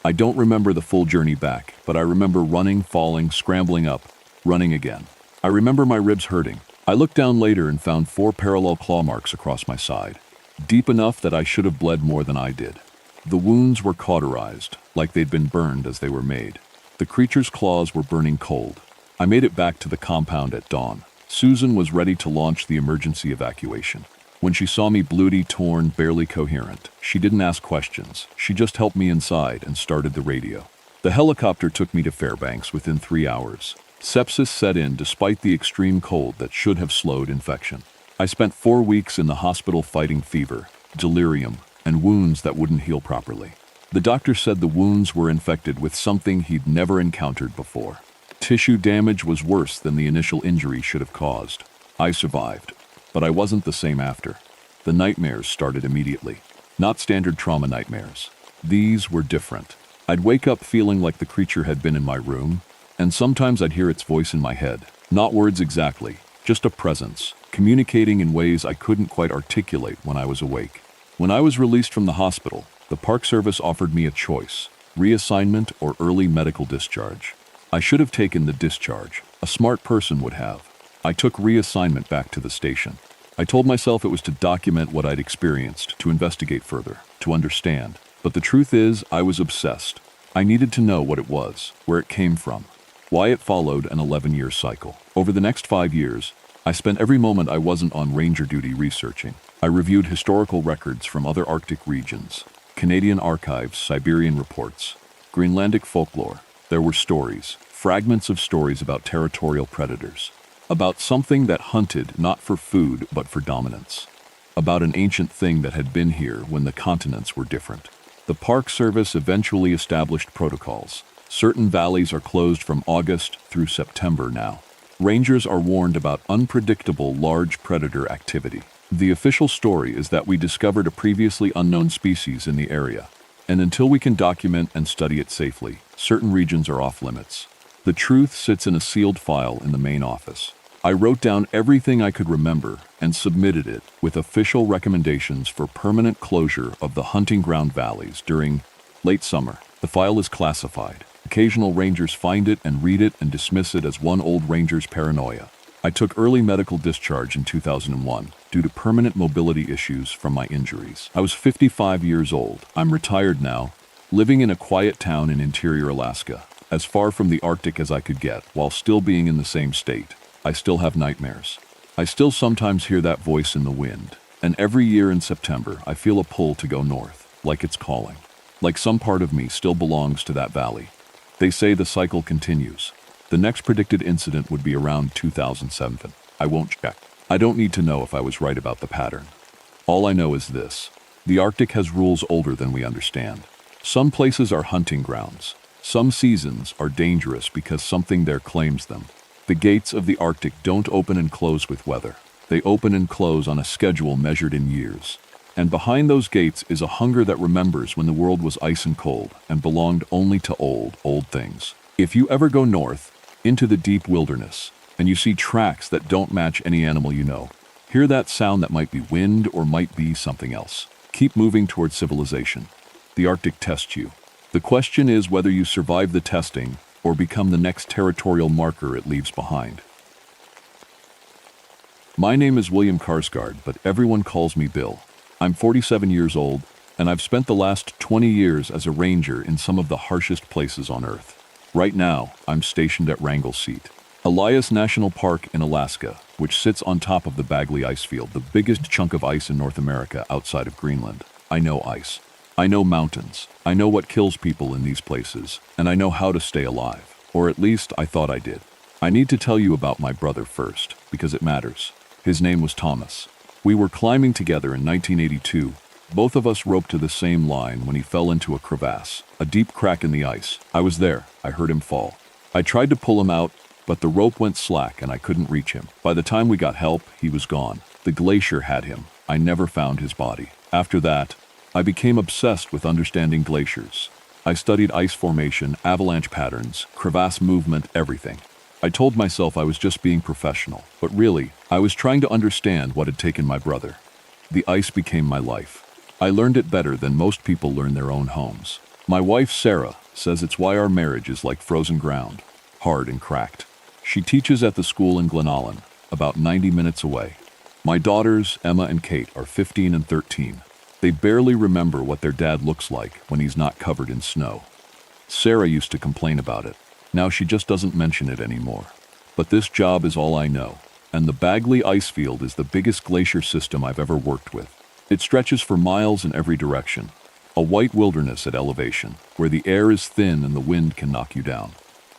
I don't remember the full journey back, but I remember running, falling, scrambling up, running again. I remember my ribs hurting. I looked down later and found 4 parallel claw marks across my side, deep enough that I should have bled more than I did. The wounds were cauterized, like they'd been burned as they were made. The creature's claws were burning cold. I made it back to the compound at dawn. Susan was ready to launch the emergency evacuation. When she saw me bloody, torn, barely coherent, she didn't ask questions. She just helped me inside and started the radio. The helicopter took me to Fairbanks within 3 hours. Sepsis set in despite the extreme cold that should have slowed infection. I spent 4 weeks in the hospital fighting fever, delirium, and wounds that wouldn't heal properly. The doctor said the wounds were infected with something he'd never encountered before. Tissue damage was worse than the initial injury should have caused. I survived, but I wasn't the same after. The nightmares started immediately. Not standard trauma nightmares. These were different. I'd wake up feeling like the creature had been in my room, and sometimes I'd hear its voice in my head. Not words exactly, just a presence, communicating in ways I couldn't quite articulate when I was awake. When I was released from the hospital, the Park Service offered me a choice: reassignment or early medical discharge. I should have taken the discharge. A smart person would have. I took reassignment back to the station. I told myself it was to document what I'd experienced, to investigate further, to understand. But the truth is, I was obsessed. I needed to know what it was, where it came from, why it followed an 11-year cycle. Over the next 5 years, I spent every moment I wasn't on ranger duty researching. I reviewed historical records from other Arctic regions, Canadian archives, Siberian reports, Greenlandic folklore. There were stories, fragments of stories about territorial predators, about something that hunted not for food but for dominance, about an ancient thing that had been here when the continents were different. The Park Service eventually established protocols. Certain valleys are closed from August through September now. Rangers are warned about unpredictable large predator activity. The official story is that we discovered a previously unknown species in the area, and until we can document and study it safely, certain regions are off limits. The truth sits in a sealed file in the main office. I wrote down everything I could remember and submitted it with official recommendations for permanent closure of the hunting ground valleys during late summer. The file is classified. Occasional rangers find it and read it and dismiss it as one old ranger's paranoia. I took early medical discharge in 2001 due to permanent mobility issues from my injuries. I was 55 years old. I'm retired now, living in a quiet town in interior Alaska, as far from the Arctic as I could get, while still being in the same state. I still have nightmares. I still sometimes hear that voice in the wind, and every year in September I feel a pull to go north, like it's calling. Like some part of me still belongs to that valley. They say the cycle continues. The next predicted incident would be around 2007. I won't check. I don't need to know if I was right about the pattern. All I know is this: the Arctic has rules older than we understand. Some places are hunting grounds. Some seasons are dangerous because something there claims them. The gates of the Arctic don't open and close with weather. They open and close on a schedule measured in years. And behind those gates is a hunger that remembers when the world was ice and cold and belonged only to old things. If you ever go north, into the deep wilderness, and you see tracks that don't match any animal you know, hear that sound that might be wind or might be something else. Keep moving towards civilization. The Arctic tests you. The question is whether you survive the testing or become the next territorial marker it leaves behind. My name is William Karsgaard, but everyone calls me Bill. I'm 47 years old, and I've spent the last 20 years as a ranger in some of the harshest places on Earth. Right now, I'm stationed at Wrangell Seat, Elias National Park in Alaska, which sits on top of the Bagley ice field, the biggest chunk of ice in North America outside of Greenland. I know ice. I know mountains. I know what kills people in these places, and I know how to stay alive. Or at least I thought I did. I need to tell you about my brother first, because it matters. His name was Thomas. We were climbing together in 1982. Both of us roped to the same line when he fell into a crevasse, a deep crack in the ice. I was there. I heard him fall. I tried to pull him out, but the rope went slack and I couldn't reach him. By the time we got help, he was gone. The glacier had him. I never found his body. After that, I became obsessed with understanding glaciers. I studied ice formation, avalanche patterns, crevasse movement, everything. I told myself I was just being professional, but really, I was trying to understand what had taken my brother. The ice became my life. I learned it better than most people learn their own homes. My wife, Sarah, says it's why our marriage is like frozen ground, hard and cracked. She teaches at the school in Glenallen, about 90 minutes away. My daughters, Emma and Kate, are 15 and 13. They barely remember what their dad looks like when he's not covered in snow. Sarah used to complain about it. Now she just doesn't mention it anymore. But this job is all I know, and the Bagley ice field is the biggest glacier system I've ever worked with. It stretches for miles in every direction, a white wilderness at elevation, where the air is thin and the wind can knock you down.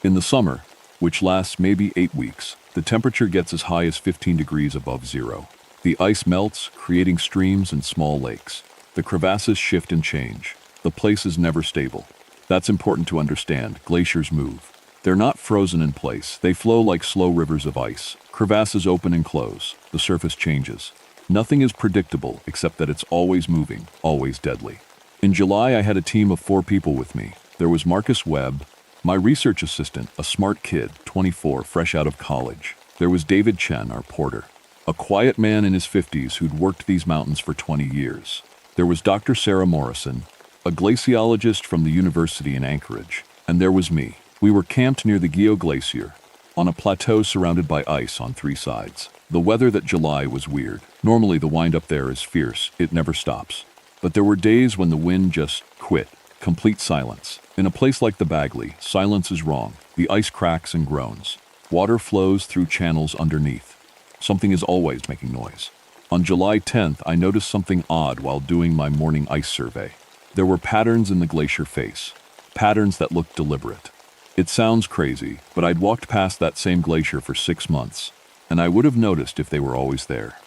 In the summer, which lasts maybe 8 weeks, the temperature gets as high as 15 degrees above zero. The ice melts, creating streams and small lakes. The crevasses shift and change. The place is never stable. That's important to understand. Glaciers move. They're not frozen in place. They flow like slow rivers of ice. Crevasses open and close. The surface changes. Nothing is predictable except that it's always moving, always deadly. In July, I had a team of 4 people with me. There was Marcus Webb, my research assistant, a smart kid, 24, fresh out of college. There was David Chen, our porter, a quiet man in his 50s who'd worked these mountains for 20 years. There was Dr. Sarah Morrison, a glaciologist from the university in Anchorage. And there was me. We were camped near the Guyot Glacier, on a plateau surrounded by ice on 3 sides. The weather that July was weird. Normally the wind up there is fierce. It never stops. But there were days when the wind just quit. Complete silence. In a place like the Bagley, silence is wrong. The ice cracks and groans. Water flows through channels underneath. Something is always making noise. On July 10th, I noticed something odd while doing my morning ice survey. There were patterns in the glacier face. Patterns that looked deliberate. It sounds crazy, but I'd walked past that same glacier for 6 months, and I would have noticed if they were always there.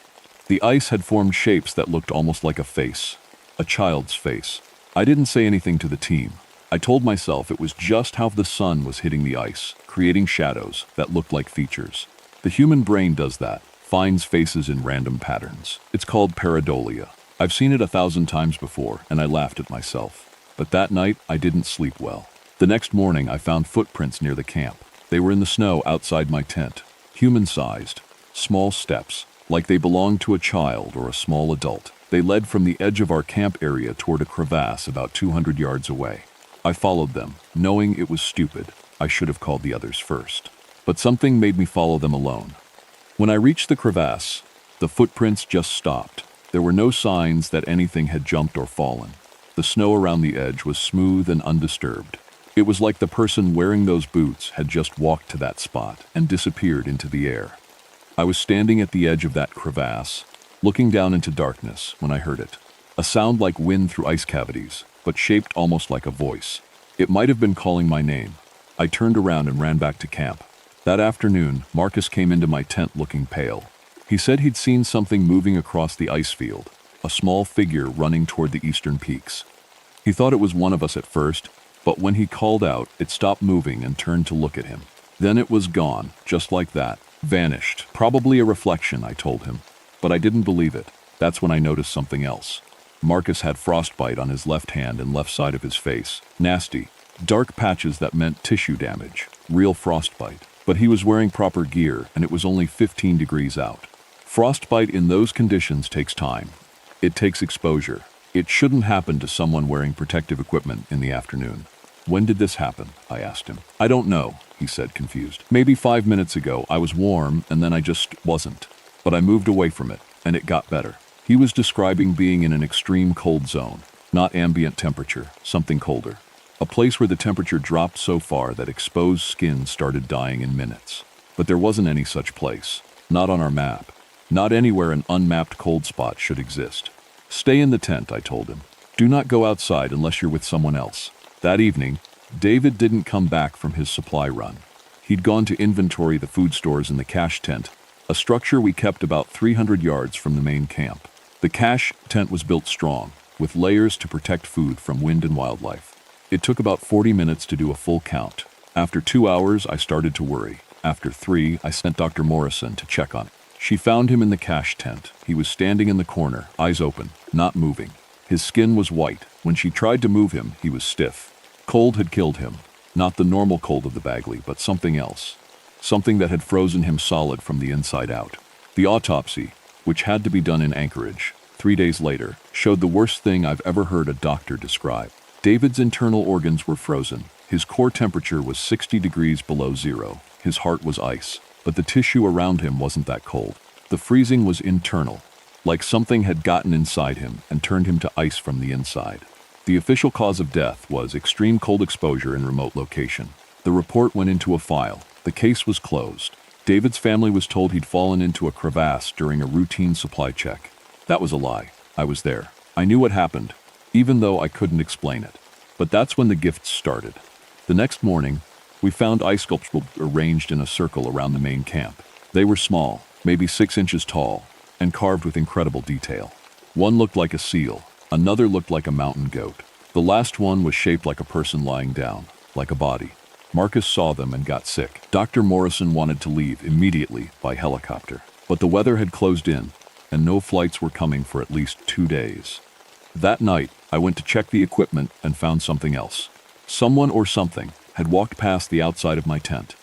The ice had formed shapes that looked almost like a face. A child's face. I didn't say anything to the team. I told myself it was just how the sun was hitting the ice, creating shadows that looked like features. The human brain does that, finds faces in random patterns. It's called pareidolia. I've seen it 1,000 times before, and I laughed at myself. But that night, I didn't sleep well. The next morning, I found footprints near the camp. They were in the snow outside my tent. Human-sized. Small steps, like they belonged to a child or a small adult. They led from the edge of our camp area toward a crevasse about 200 yards away. I followed them, knowing it was stupid. I should have called the others first. But something made me follow them alone. When I reached the crevasse, the footprints just stopped. There were no signs that anything had jumped or fallen. The snow around the edge was smooth and undisturbed. It was like the person wearing those boots had just walked to that spot and disappeared into the air. I was standing at the edge of that crevasse, looking down into darkness when I heard it. A sound like wind through ice cavities, but shaped almost like a voice. It might have been calling my name. I turned around and ran back to camp. That afternoon, Marcus came into my tent looking pale. He said he'd seen something moving across the ice field, a small figure running toward the eastern peaks. He thought it was one of us at first, but when he called out, it stopped moving and turned to look at him. Then it was gone, just like that. Vanished. Probably a reflection, I told him. But I didn't believe it. That's when I noticed something else. Marcus had frostbite on his left hand and left side of his face. Nasty. Dark patches that meant tissue damage. Real frostbite. But he was wearing proper gear, and it was only 15 degrees out. Frostbite in those conditions takes time. It takes exposure. It shouldn't happen to someone wearing protective equipment in the afternoon. When did this happen? I asked him. I don't know, he said, confused. Maybe 5 minutes ago. I was warm, and then I just wasn't. But I moved away from it, and it got better. He was describing being in an extreme cold zone, not ambient temperature, something colder. A place where the temperature dropped so far that exposed skin started dying in minutes. But there wasn't any such place. Not on our map. Not anywhere an unmapped cold spot should exist. Stay in the tent, I told him. Do not go outside unless you're with someone else. That evening, David didn't come back from his supply run. He'd gone to inventory the food stores in the cache tent, a structure we kept about 300 yards from the main camp. The cache tent was built strong, with layers to protect food from wind and wildlife. It took about 40 minutes to do a full count. After 2 hours, I started to worry. After 3, I sent Dr. Morrison to check on it. She found him in the cache tent. He was standing in the corner, eyes open, not moving. His skin was white. When she tried to move him, he was stiff. Cold had killed him. Not the normal cold of the Bagley, but something else. Something that had frozen him solid from the inside out. The autopsy, which had to be done in Anchorage 3 days later, showed the worst thing I've ever heard a doctor describe. David's internal organs were frozen. His core temperature was 60 degrees below zero. His heart was ice, but the tissue around him wasn't that cold. The freezing was internal, like something had gotten inside him and turned him to ice from the inside. The official cause of death was extreme cold exposure in remote location. The report went into a file. The case was closed. David's family was told he'd fallen into a crevasse during a routine supply check. That was a lie. I was there. I knew what happened, even though I couldn't explain it. But that's when the gifts started. The next morning, we found ice sculptures arranged in a circle around the main camp. They were small, maybe 6 inches tall, and carved with incredible detail. One looked like a seal, another looked like a mountain goat. The last one was shaped like a person lying down, like a body. Marcus saw them and got sick. Dr. Morrison wanted to leave immediately by helicopter, but the weather had closed in, and no flights were coming for at least 2 days. That night, I went to check the equipment and found something else. Someone or something had walked past the outside of my tent.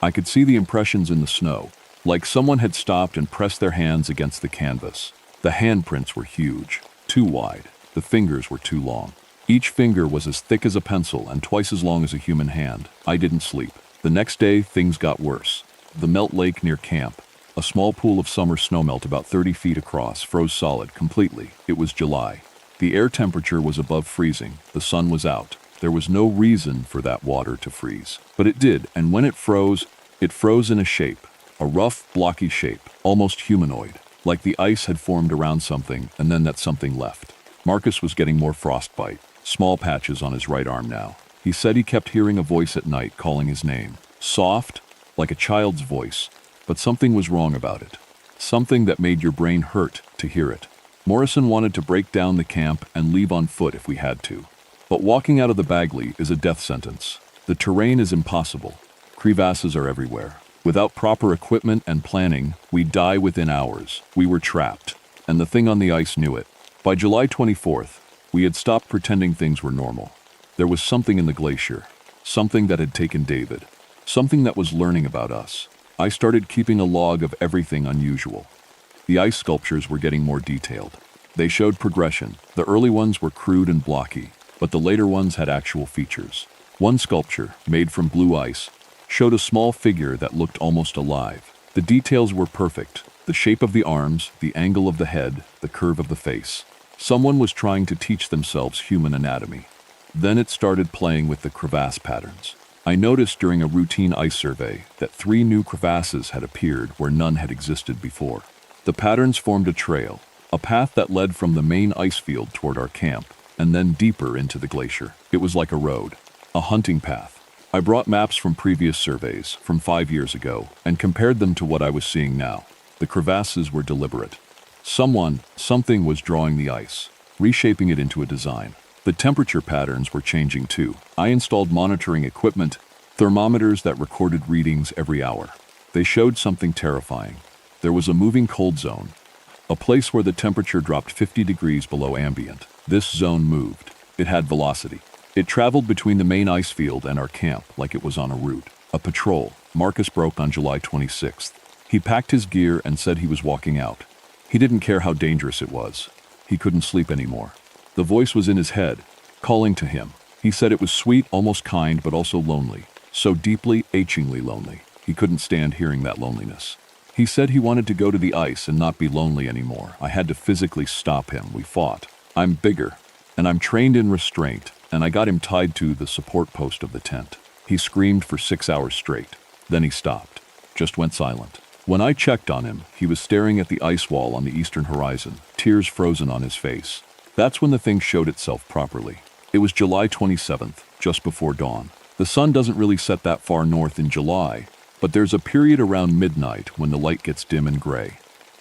I could see the impressions in the snow, like someone had stopped and pressed their hands against the canvas. The handprints were huge, too wide. The fingers were too long. Each finger was as thick as a pencil and twice as long as a human hand. I didn't sleep. The next day, things got worse. The melt lake near camp, a small pool of summer snowmelt about 30 feet across, froze solid completely. It was July. The air temperature was above freezing. The sun was out. There was no reason for that water to freeze. But it did, and when it froze in a shape, a rough, blocky shape, almost humanoid, like the ice had formed around something and then that something left. Marcus was getting more frostbite, small patches on his right arm now. He said he kept hearing a voice at night calling his name. Soft, like a child's voice, but something was wrong about it. Something that made your brain hurt to hear it. Morrison wanted to break down the camp and leave on foot if we had to. But walking out of the Bagley is a death sentence. The terrain is impossible. Crevasses are everywhere. Without proper equipment and planning, we'd die within hours. We were trapped, and the thing on the ice knew it. By July 24th, we had stopped pretending things were normal. There was something in the glacier, something that had taken David, something that was learning about us. I started keeping a log of everything unusual. The ice sculptures were getting more detailed. They showed progression. The early ones were crude and blocky, but the later ones had actual features. One sculpture, made from blue ice, showed a small figure that looked almost alive. The details were perfect. The shape of the arms, the angle of the head, the curve of the face. Someone was trying to teach themselves human anatomy. Then it started playing with the crevasse patterns. I noticed during a routine ice survey that 3 new crevasses had appeared where none had existed before. The patterns formed a trail, a path that led from the main ice field toward our camp, and then deeper into the glacier. It was like a road, a hunting path. I brought maps from previous surveys, from 5 years ago, and compared them to what I was seeing now. The crevasses were deliberate. Something was drawing the ice, reshaping it into a design. The temperature patterns were changing too. I installed monitoring equipment, thermometers that recorded readings every hour. They showed something terrifying. There was a moving cold zone, a place where the temperature dropped 50 degrees below ambient. This zone moved. It had velocity. It traveled between the main ice field and our camp like it was on a route. A patrol. Marcus broke on July 26th. He packed his gear and said he was walking out. He didn't care how dangerous it was. He couldn't sleep anymore. The voice was in his head, calling to him. He said it was sweet, almost kind, but also lonely. So deeply, achingly lonely. He couldn't stand hearing that loneliness. He said he wanted to go to the ice and not be lonely anymore. I had to physically stop him. We fought. I'm bigger, and I'm trained in restraint, and I got him tied to the support post of the tent. He screamed for 6 hours straight. Then he stopped, just went silent. When I checked on him, he was staring at the ice wall on the eastern horizon, tears frozen on his face. That's when the thing showed itself properly. It was July 27th, just before dawn. The sun doesn't really set that far north in July, but there's a period around midnight when the light gets dim and gray.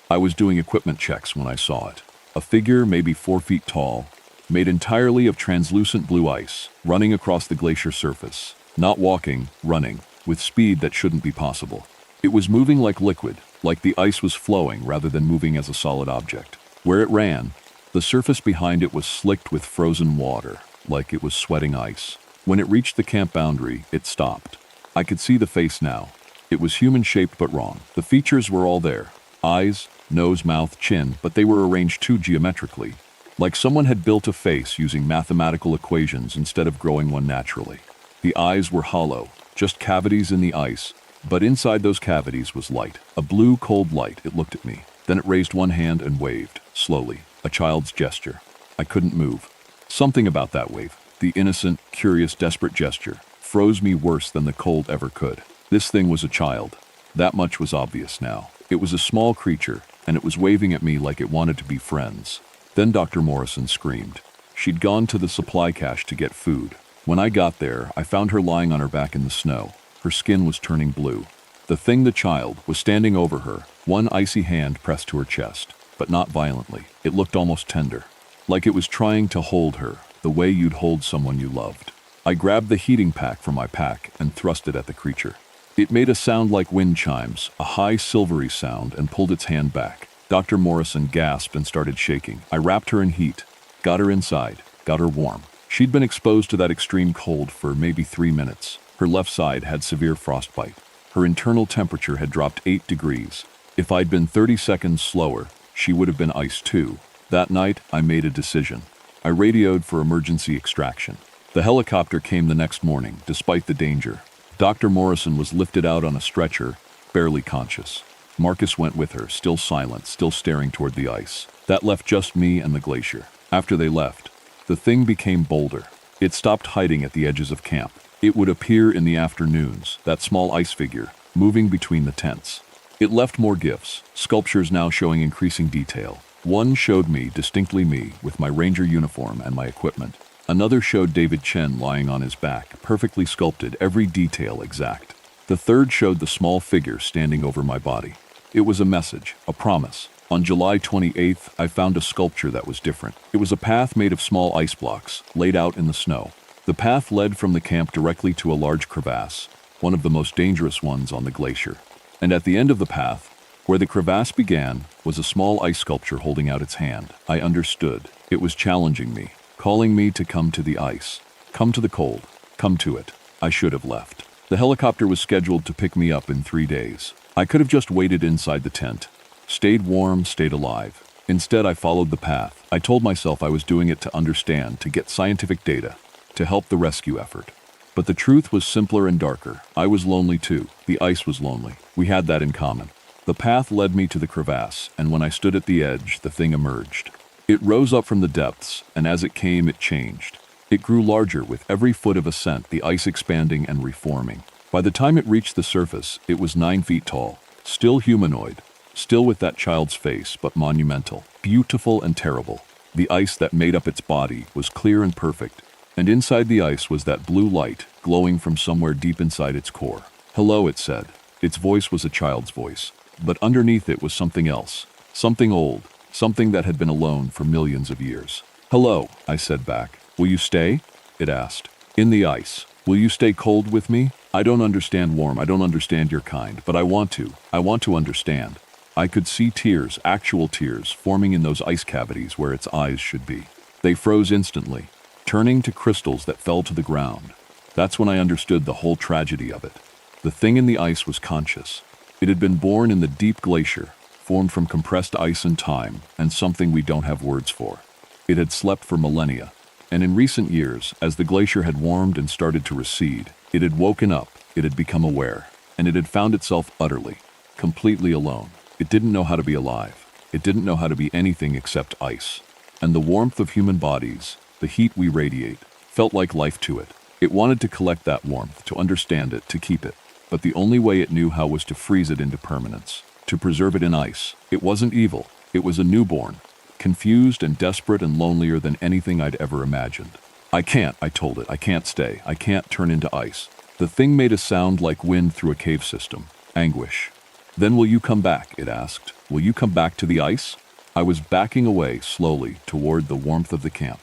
I was doing equipment checks when I saw it. A figure maybe 4 feet tall, made entirely of translucent blue ice, running across the glacier surface. Not walking, running, with speed that shouldn't be possible. It was moving like liquid, like the ice was flowing rather than moving as a solid object. Where it ran, the surface behind it was slicked with frozen water, like it was sweating ice. When it reached the camp boundary, it stopped. I could see the face now. It was human-shaped but wrong. The features were all there. Eyes, nose, mouth, chin, but they were arranged too geometrically. Like someone had built a face using mathematical equations instead of growing one naturally. The eyes were hollow, just cavities in the ice, but inside those cavities was light. A blue, cold light. It looked at me. Then it raised one hand and waved, slowly, a child's gesture. I couldn't move. Something about that wave, the innocent, curious, desperate gesture, froze me worse than the cold ever could. This thing was a child. That much was obvious now. It was a small creature, and it was waving at me like it wanted to be friends. Then Dr. Morrison screamed. She'd gone to the supply cache to get food. When I got there, I found her lying on her back in the snow. Her skin was turning blue. The thing, the child, was standing over her, one icy hand pressed to her chest, but not violently. It looked almost tender, like it was trying to hold her, the way you'd hold someone you loved. I grabbed the heating pack from my pack and thrust it at the creature. It made a sound like wind chimes, a high silvery sound, and pulled its hand back. Dr. Morrison gasped and started shaking. I wrapped her in heat, got her inside, got her warm. She'd been exposed to that extreme cold for maybe 3 minutes. Her left side had severe frostbite. Her internal temperature had dropped 8 degrees. If I'd been 30 seconds slower, she would have been ice too. That night, I made a decision. I radioed for emergency extraction. The helicopter came the next morning, despite the danger. Dr. Morrison was lifted out on a stretcher, barely conscious. Marcus went with her, still silent, still staring toward the ice. That left just me and the glacier. After they left, the thing became bolder. It stopped hiding at the edges of camp. It would appear in the afternoons, that small ice figure, moving between the tents. It left more gifts, sculptures now showing increasing detail. One showed me, distinctly me, with my ranger uniform and my equipment. Another showed David Chen lying on his back, perfectly sculpted, every detail exact. The third showed the small figure standing over my body. It was a message, a promise. On July 28th, I found a sculpture that was different. It was a path made of small ice blocks, laid out in the snow. The path led from the camp directly to a large crevasse, one of the most dangerous ones on the glacier. And at the end of the path, where the crevasse began, was a small ice sculpture holding out its hand. I understood. It was challenging me, calling me to come to the ice. Come to the cold. Come to it. I should have left. The helicopter was scheduled to pick me up in 3 days. I could have just waited inside the tent. Stayed warm, stayed alive. Instead, I followed the path. I told myself I was doing it to understand, to get scientific data, to help the rescue effort. But the truth was simpler and darker. I was lonely too. The ice was lonely. We had that in common. The path led me to the crevasse, and when I stood at the edge, the thing emerged. It rose up from the depths, and as it came, it changed. It grew larger with every foot of ascent, the ice expanding and reforming. By the time it reached the surface, it was 9 feet tall, still humanoid, still with that child's face, but monumental, beautiful and terrible. The ice that made up its body was clear and perfect, and inside the ice was that blue light glowing from somewhere deep inside its core. Hello, it said. Its voice was a child's voice, but underneath it was something else, something old, something that had been alone for millions of years. Hello, I said back. Will you stay? It asked. In the ice. Will you stay cold with me? I don't understand warm, I don't understand your kind, but I want to. I want to understand. I could see tears, actual tears, forming in those ice cavities where its eyes should be. They froze instantly, turning to crystals that fell to the ground. That's when I understood the whole tragedy of it. The thing in the ice was conscious. It had been born in the deep glacier, formed from compressed ice and time, and something we don't have words for. It had slept for millennia, and in recent years, as the glacier had warmed and started to recede, it had woken up, it had become aware, and it had found itself utterly, completely alone. It didn't know how to be alive. It didn't know how to be anything except ice. And the warmth of human bodies, the heat we radiate, felt like life to it. It wanted to collect that warmth, to understand it, to keep it. But the only way it knew how was to freeze it into permanence, to preserve it in ice. It wasn't evil. It was a newborn, confused and desperate and lonelier than anything I'd ever imagined. I can't, I told it. I can't stay. I can't turn into ice. The thing made a sound like wind through a cave system. Anguish. Then will you come back, it asked. Will you come back to the ice? I was backing away slowly toward the warmth of the camp.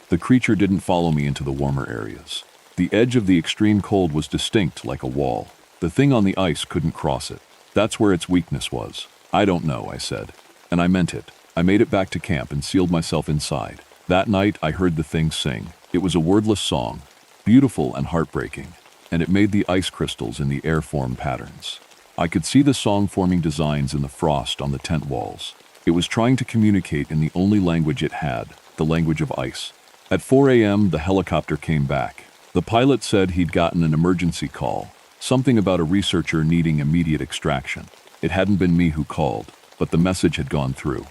The creature didn't follow me into the warmer areas. The edge of the extreme cold was distinct like a wall. The thing on the ice couldn't cross it. That's where its weakness was. I don't know, I said. And I meant it. I made it back to camp and sealed myself inside. That night, I heard the thing sing. It was a wordless song, beautiful and heartbreaking, and it made the ice crystals in the air form patterns. I could see the song forming designs in the frost on the tent walls. It was trying to communicate in the only language it had, the language of ice. At 4 a.m., the helicopter came back. The pilot said he'd gotten an emergency call, something about a researcher needing immediate extraction. It hadn't been me who called, but the message had gone through.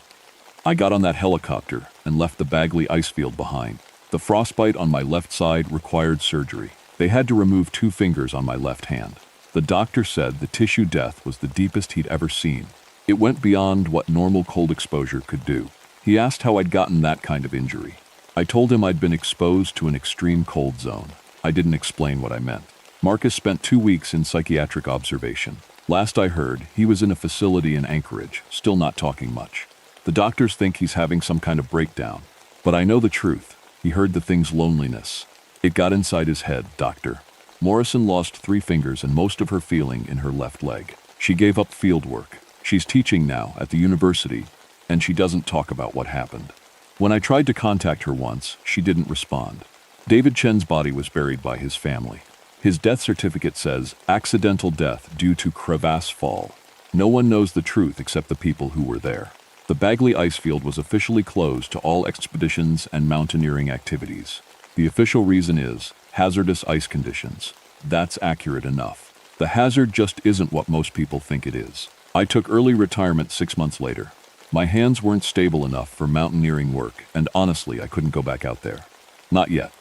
I got on that helicopter and left the Bagley ice field behind. The frostbite on my left side required surgery. They had to remove 2 fingers on my left hand. The doctor said the tissue death was the deepest he'd ever seen. It went beyond what normal cold exposure could do. He asked how I'd gotten that kind of injury. I told him I'd been exposed to an extreme cold zone. I didn't explain what I meant. Marcus spent 2 weeks in psychiatric observation. Last I heard, he was in a facility in Anchorage, still not talking much. The doctors think he's having some kind of breakdown. But I know the truth. He heard the thing's loneliness. It got inside his head, doctor. Morrison lost 3 fingers and most of her feeling in her left leg. She gave up field work. She's teaching now at the university, and she doesn't talk about what happened. When I tried to contact her once, she didn't respond. David Chen's body was buried by his family. His death certificate says, accidental death due to crevasse fall. No one knows the truth except the people who were there. The Bagley ice field was officially closed to all expeditions and mountaineering activities. The official reason is hazardous ice conditions. That's accurate enough. The hazard just isn't what most people think it is. I took early retirement 6 months later. My hands weren't stable enough for mountaineering work, and honestly, I couldn't go back out there. Not yet.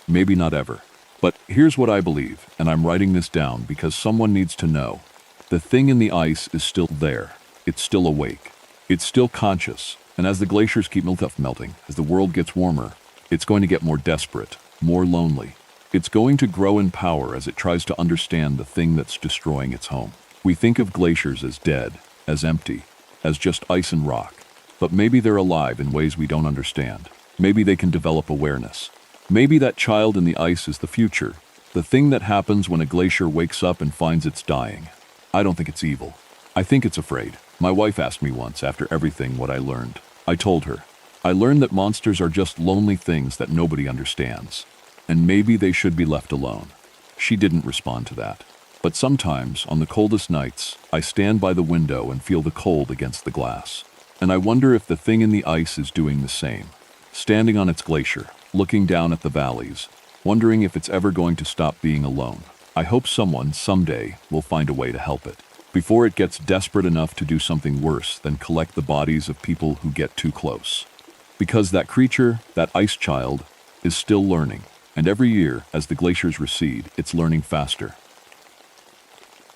Maybe not ever. But here's what I believe, and I'm writing this down because someone needs to know. The thing in the ice is still there. It's still awake. It's still conscious, and as the glaciers keep melting, as the world gets warmer, it's going to get more desperate, more lonely. It's going to grow in power as it tries to understand the thing that's destroying its home. We think of glaciers as dead, as empty, as just ice and rock. But maybe they're alive in ways we don't understand. Maybe they can develop awareness. Maybe that child in the ice is the future, the thing that happens when a glacier wakes up and finds it's dying. I don't think it's evil. I think it's afraid. My wife asked me once, after everything, what I learned. I told her. I learned that monsters are just lonely things that nobody understands. And maybe they should be left alone. She didn't respond to that. But sometimes, on the coldest nights, I stand by the window and feel the cold against the glass. And I wonder if the thing in the ice is doing the same. Standing on its glacier, looking down at the valleys, wondering if it's ever going to stop being alone. I hope someone, someday, will find a way to help it, before it gets desperate enough to do something worse than collect the bodies of people who get too close. Because that creature, that ice child, is still learning, and every year, as the glaciers recede, it's learning faster.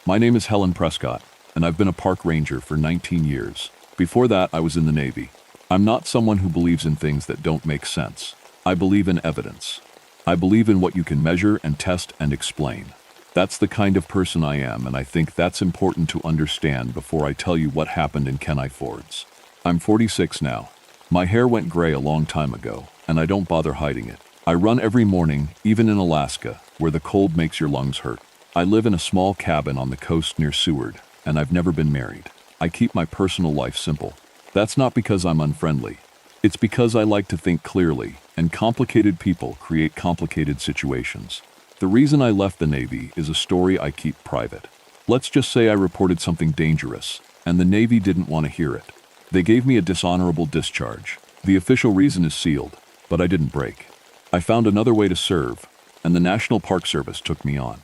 My name is Helen Prescott, and I've been a park ranger for 19 years. Before that, I was in the Navy. I'm not someone who believes in things that don't make sense. I believe in evidence. I believe in what you can measure and test and explain. That's the kind of person I am, and I think that's important to understand before I tell you what happened in Kenai Fords. I'm 46 now. My hair went gray a long time ago, and I don't bother hiding it. I run every morning, even in Alaska, where the cold makes your lungs hurt. I live in a small cabin on the coast near Seward, and I've never been married. I keep my personal life simple. That's not because I'm unfriendly. It's because I like to think clearly, and complicated people create complicated situations. The reason I left the Navy is a story I keep private. Let's just say I reported something dangerous, and the Navy didn't want to hear it. They gave me a dishonorable discharge. The official reason is sealed, but I didn't break. I found another way to serve, and the National Park Service took me on.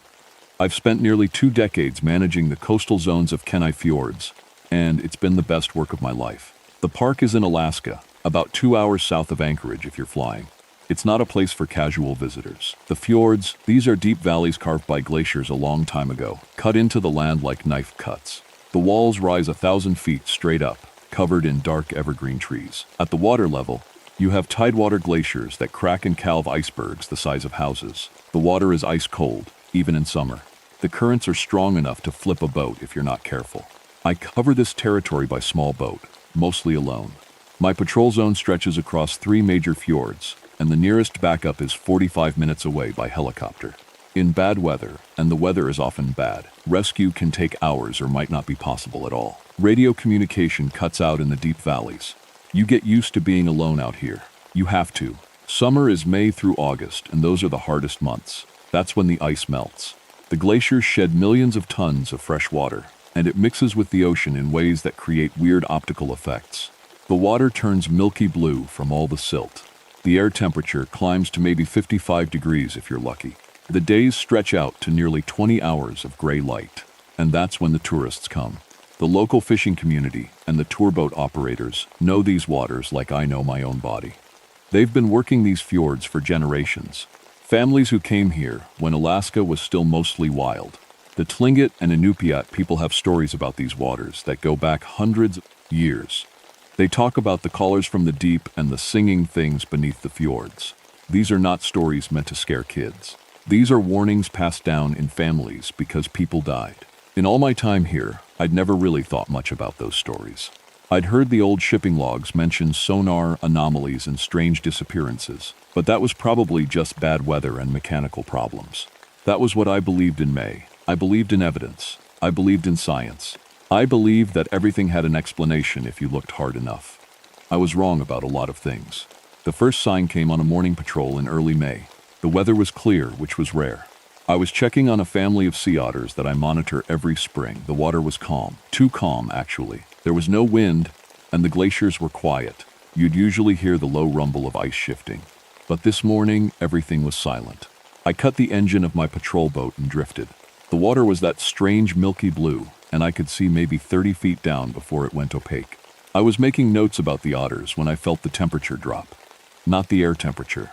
I've spent nearly 2 decades managing the coastal zones of Kenai Fjords, and it's been the best work of my life. The park is in Alaska, about 2 hours south of Anchorage if you're flying. It's not a place for casual visitors. The fjords, these are deep valleys carved by glaciers a long time ago, cut into the land like knife cuts. The walls rise 1,000 feet straight up, covered in dark evergreen trees. At the water level, You have tidewater glaciers that crack and calve icebergs the size of houses. The water is ice cold, even in summer. The currents are strong enough to flip a boat if you're not careful. I cover this territory by small boat, mostly alone. My patrol zone stretches across 3 major fjords, and the nearest backup is 45 minutes away by helicopter. In bad weather, and the weather is often bad, rescue can take hours or might not be possible at all. Radio communication cuts out in the deep valleys. You get used to being alone out here. You have to. Summer is May through August, and those are the hardest months. That's when the ice melts. The glaciers shed millions of tons of fresh water, and it mixes with the ocean in ways that create weird optical effects. The water turns milky blue from all the silt. The air temperature climbs to maybe 55 degrees if you're lucky. The days stretch out to nearly 20 hours of gray light, and that's when the tourists come. The local fishing community and the tour boat operators know these waters like I know my own body. They've been working these fjords for generations. Families who came here when Alaska was still mostly wild. The Tlingit and Inupiat people have stories about these waters that go back hundreds of years. They talk about the callers from the deep and the singing things beneath the fjords. These are not stories meant to scare kids. These are warnings passed down in families because people died. In all my time here, I'd never really thought much about those stories. I'd heard the old shipping logs mention sonar anomalies and strange disappearances, but that was probably just bad weather and mechanical problems. That was what I believed in May. I believed in evidence. I believed in science. I believed that everything had an explanation if you looked hard enough. I was wrong about a lot of things. The first sign came on a morning patrol in early May. The weather was clear, which was rare. I was checking on a family of sea otters that I monitor every spring. The water was calm. Too calm, actually. There was no wind, and the glaciers were quiet. You'd usually hear the low rumble of ice shifting. But this morning, everything was silent. I cut the engine of my patrol boat and drifted. The water was that strange milky blue, and I could see maybe 30 feet down before it went opaque. I was making notes about the otters when I felt the temperature drop. Not the air temperature.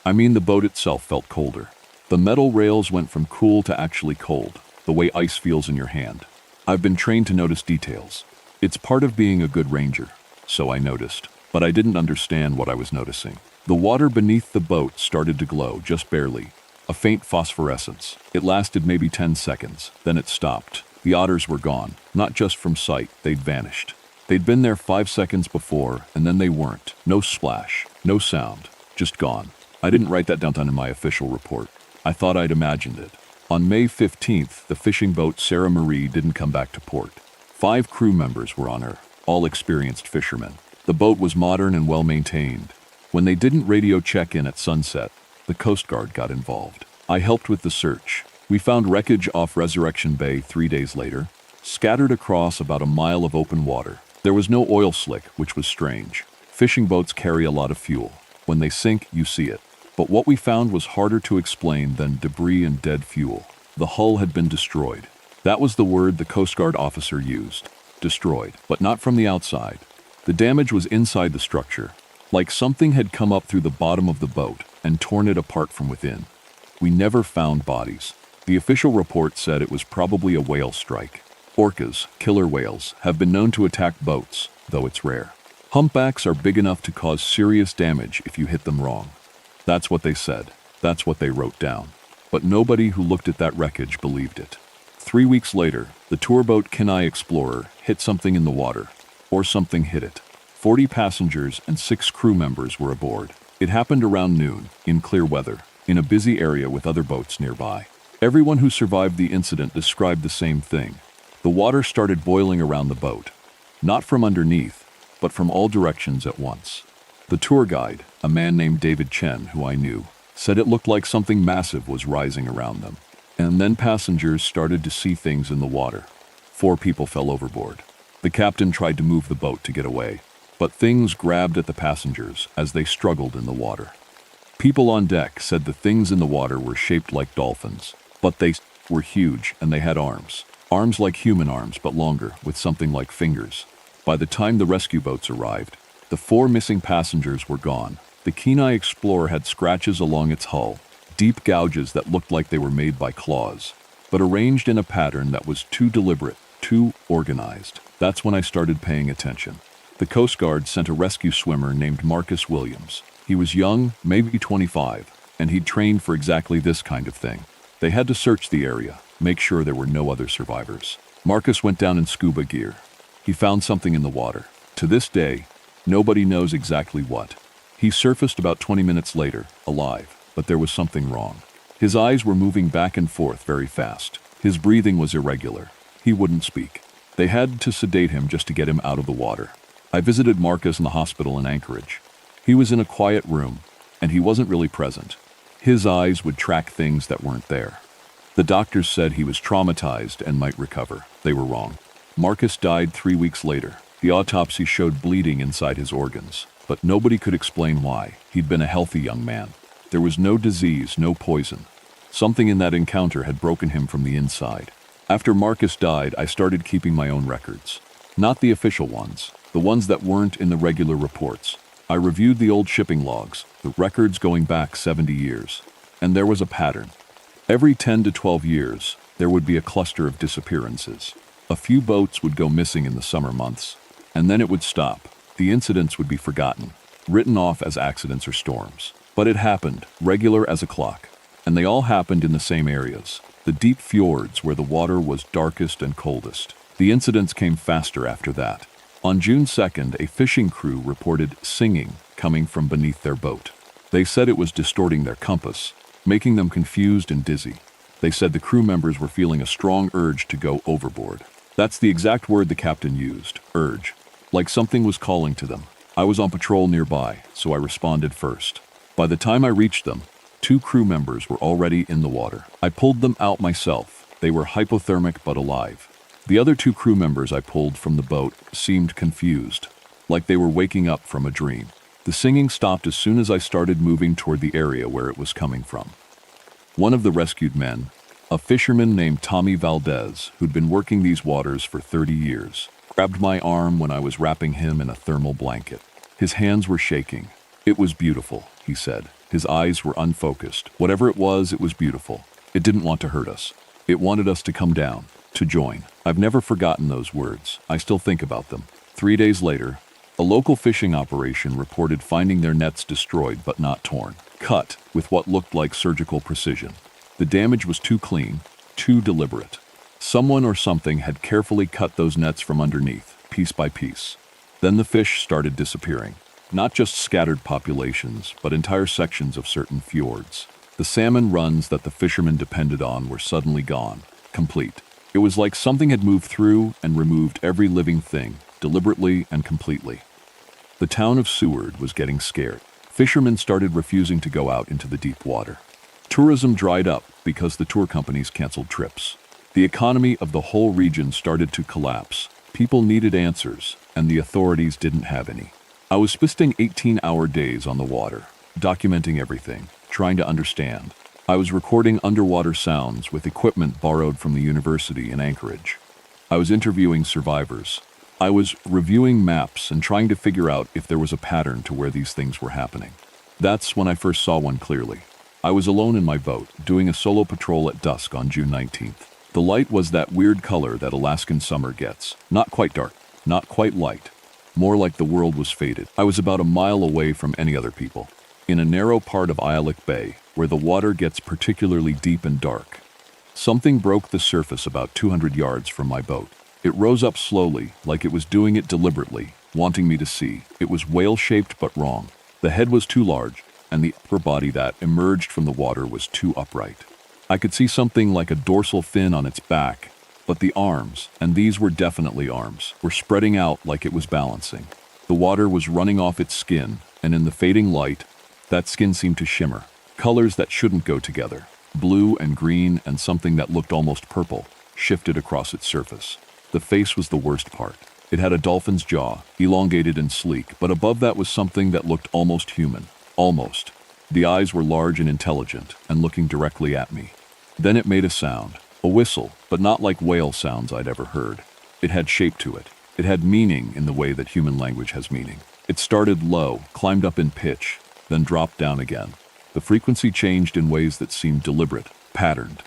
I mean the boat itself felt colder. The metal rails went from cool to actually cold, the way ice feels in your hand. I've been trained to notice details. It's part of being a good ranger, so I noticed, but I didn't understand what I was noticing. The water beneath the boat started to glow, just barely. A faint phosphorescence. It lasted maybe 10 seconds, then it stopped. The otters were gone, not just from sight, they'd vanished. They'd been there 5 seconds before, and then they weren't. No splash, no sound, just gone. I didn't write that down in my official report. I thought I'd imagined it. On May 15th, the fishing boat Sarah Marie didn't come back to port. 5 crew members were on her, all experienced fishermen. The boat was modern and well-maintained. When they didn't radio check in at sunset, the Coast Guard got involved. I helped with the search. We found wreckage off Resurrection Bay 3 days later, scattered across about a mile of open water. There was no oil slick, which was strange. Fishing boats carry a lot of fuel. When they sink, you see it. But what we found was harder to explain than debris and dead fuel. The hull had been destroyed. That was the word the Coast Guard officer used. Destroyed, but not from the outside. The damage was inside the structure, like something had come up through the bottom of the boat and torn it apart from within. We never found bodies. The official report said it was probably a whale strike. Orcas, killer whales, have been known to attack boats, though it's rare. Humpbacks are big enough to cause serious damage if you hit them wrong. That's what they said. That's what they wrote down. But nobody who looked at that wreckage believed it. 3 weeks later, the tour boat Kenai Explorer hit something in the water, or something hit it. 40 passengers and 6 crew members were aboard. It happened around noon, in clear weather, in a busy area with other boats nearby. Everyone who survived the incident described the same thing. The water started boiling around the boat, not from underneath, but from all directions at once. The tour guide, a man named David Chen, who I knew, said it looked like something massive was rising around them. And then passengers started to see things in the water. 4 people fell overboard. The captain tried to move the boat to get away, but things grabbed at the passengers as they struggled in the water. People on deck said the things in the water were shaped like dolphins, but they were huge and they had arms. Arms like human arms, but longer, with something like fingers. By the time the rescue boats arrived, the 4 missing passengers were gone. The Kenai Explorer had scratches along its hull, deep gouges that looked like they were made by claws, but arranged in a pattern that was too deliberate, too organized. That's when I started paying attention. The Coast Guard sent a rescue swimmer named Marcus Williams. He was young, maybe 25, and he'd trained for exactly this kind of thing. They had to search the area, make sure there were no other survivors. Marcus went down in scuba gear. He found something in the water. To this day, nobody knows exactly what. He surfaced about 20 minutes later, alive, but there was something wrong. His eyes were moving back and forth very fast. His breathing was irregular. He wouldn't speak. They had to sedate him just to get him out of the water. I visited Marcus in the hospital in Anchorage. He was in a quiet room, and he wasn't really present. His eyes would track things that weren't there. The doctors said he was traumatized and might recover. They were wrong. Marcus died 3 weeks later. The autopsy showed bleeding inside his organs, but nobody could explain why. He'd been a healthy young man. There was no disease, no poison. Something in that encounter had broken him from the inside. After Marcus died, I started keeping my own records. Not the official ones, the ones that weren't in the regular reports. I reviewed the old shipping logs, the records going back 70 years. And there was a pattern. Every 10 to 12 years, there would be a cluster of disappearances. A few boats would go missing in the summer months, and then it would stop. The incidents would be forgotten, written off as accidents or storms. But it happened, regular as a clock. And they all happened in the same areas, the deep fjords where the water was darkest and coldest. The incidents came faster after that. On June 2nd, a fishing crew reported singing coming from beneath their boat. They said it was distorting their compass, making them confused and dizzy. They said the crew members were feeling a strong urge to go overboard. That's the exact word the captain used, urge, like something was calling to them. I was on patrol nearby, so I responded first. By the time I reached them, 2 crew members were already in the water. I pulled them out myself. They were hypothermic but alive. The other 2 crew members I pulled from the boat seemed confused, like they were waking up from a dream. The singing stopped as soon as I started moving toward the area where it was coming from. One of the rescued men, a fisherman named Tommy Valdez, who'd been working these waters for 30 years, grabbed my arm when I was wrapping him in a thermal blanket. His hands were shaking. "It was beautiful," he said. His eyes were unfocused. Whatever it was beautiful. It didn't want to hurt us. It wanted us to come down, to join. I've never forgotten those words. I still think about them. 3 days later, a local fishing operation reported finding their nets destroyed but not torn, cut with what looked like surgical precision. The damage was too clean, too deliberate. Someone or something had carefully cut those nets from underneath, piece by piece. Then the fish started disappearing. Not just scattered populations, but entire sections of certain fjords. The salmon runs that the fishermen depended on were suddenly gone, complete. It was like something had moved through and removed every living thing, deliberately and completely. The town of Seward was getting scared. Fishermen started refusing to go out into the deep water. Tourism dried up because the tour companies canceled trips. The economy of the whole region started to collapse. People needed answers, and the authorities didn't have any. I was spending 18-hour days on the water, documenting everything, trying to understand. I was recording underwater sounds with equipment borrowed from the university in Anchorage. I was interviewing survivors. I was reviewing maps and trying to figure out if there was a pattern to where these things were happening. That's when I first saw one clearly. I was alone in my boat, doing a solo patrol at dusk on June 19th. The light was that weird color that Alaskan summer gets. Not quite dark, not quite light. More like the world was faded. I was about a mile away from any other people, in a narrow part of Eyelik Bay, where the water gets particularly deep and dark. Something broke the surface about 200 yards from my boat. It rose up slowly, like it was doing it deliberately, wanting me to see. It was whale-shaped but wrong. The head was too large, and the upper body that emerged from the water was too upright. I could see something like a dorsal fin on its back, but the arms, and these were definitely arms, were spreading out like it was balancing. The water was running off its skin, and in the fading light, that skin seemed to shimmer. Colors that shouldn't go together, blue and green and something that looked almost purple, shifted across its surface. The face was the worst part. It had a dolphin's jaw, elongated and sleek, but above that was something that looked almost human. Almost. The eyes were large and intelligent, and looking directly at me. Then it made a sound. A whistle, but not like whale sounds I'd ever heard. It had shape to it. It had meaning in the way that human language has meaning. It started low, climbed up in pitch, then dropped down again. The frequency changed in ways that seemed deliberate, patterned.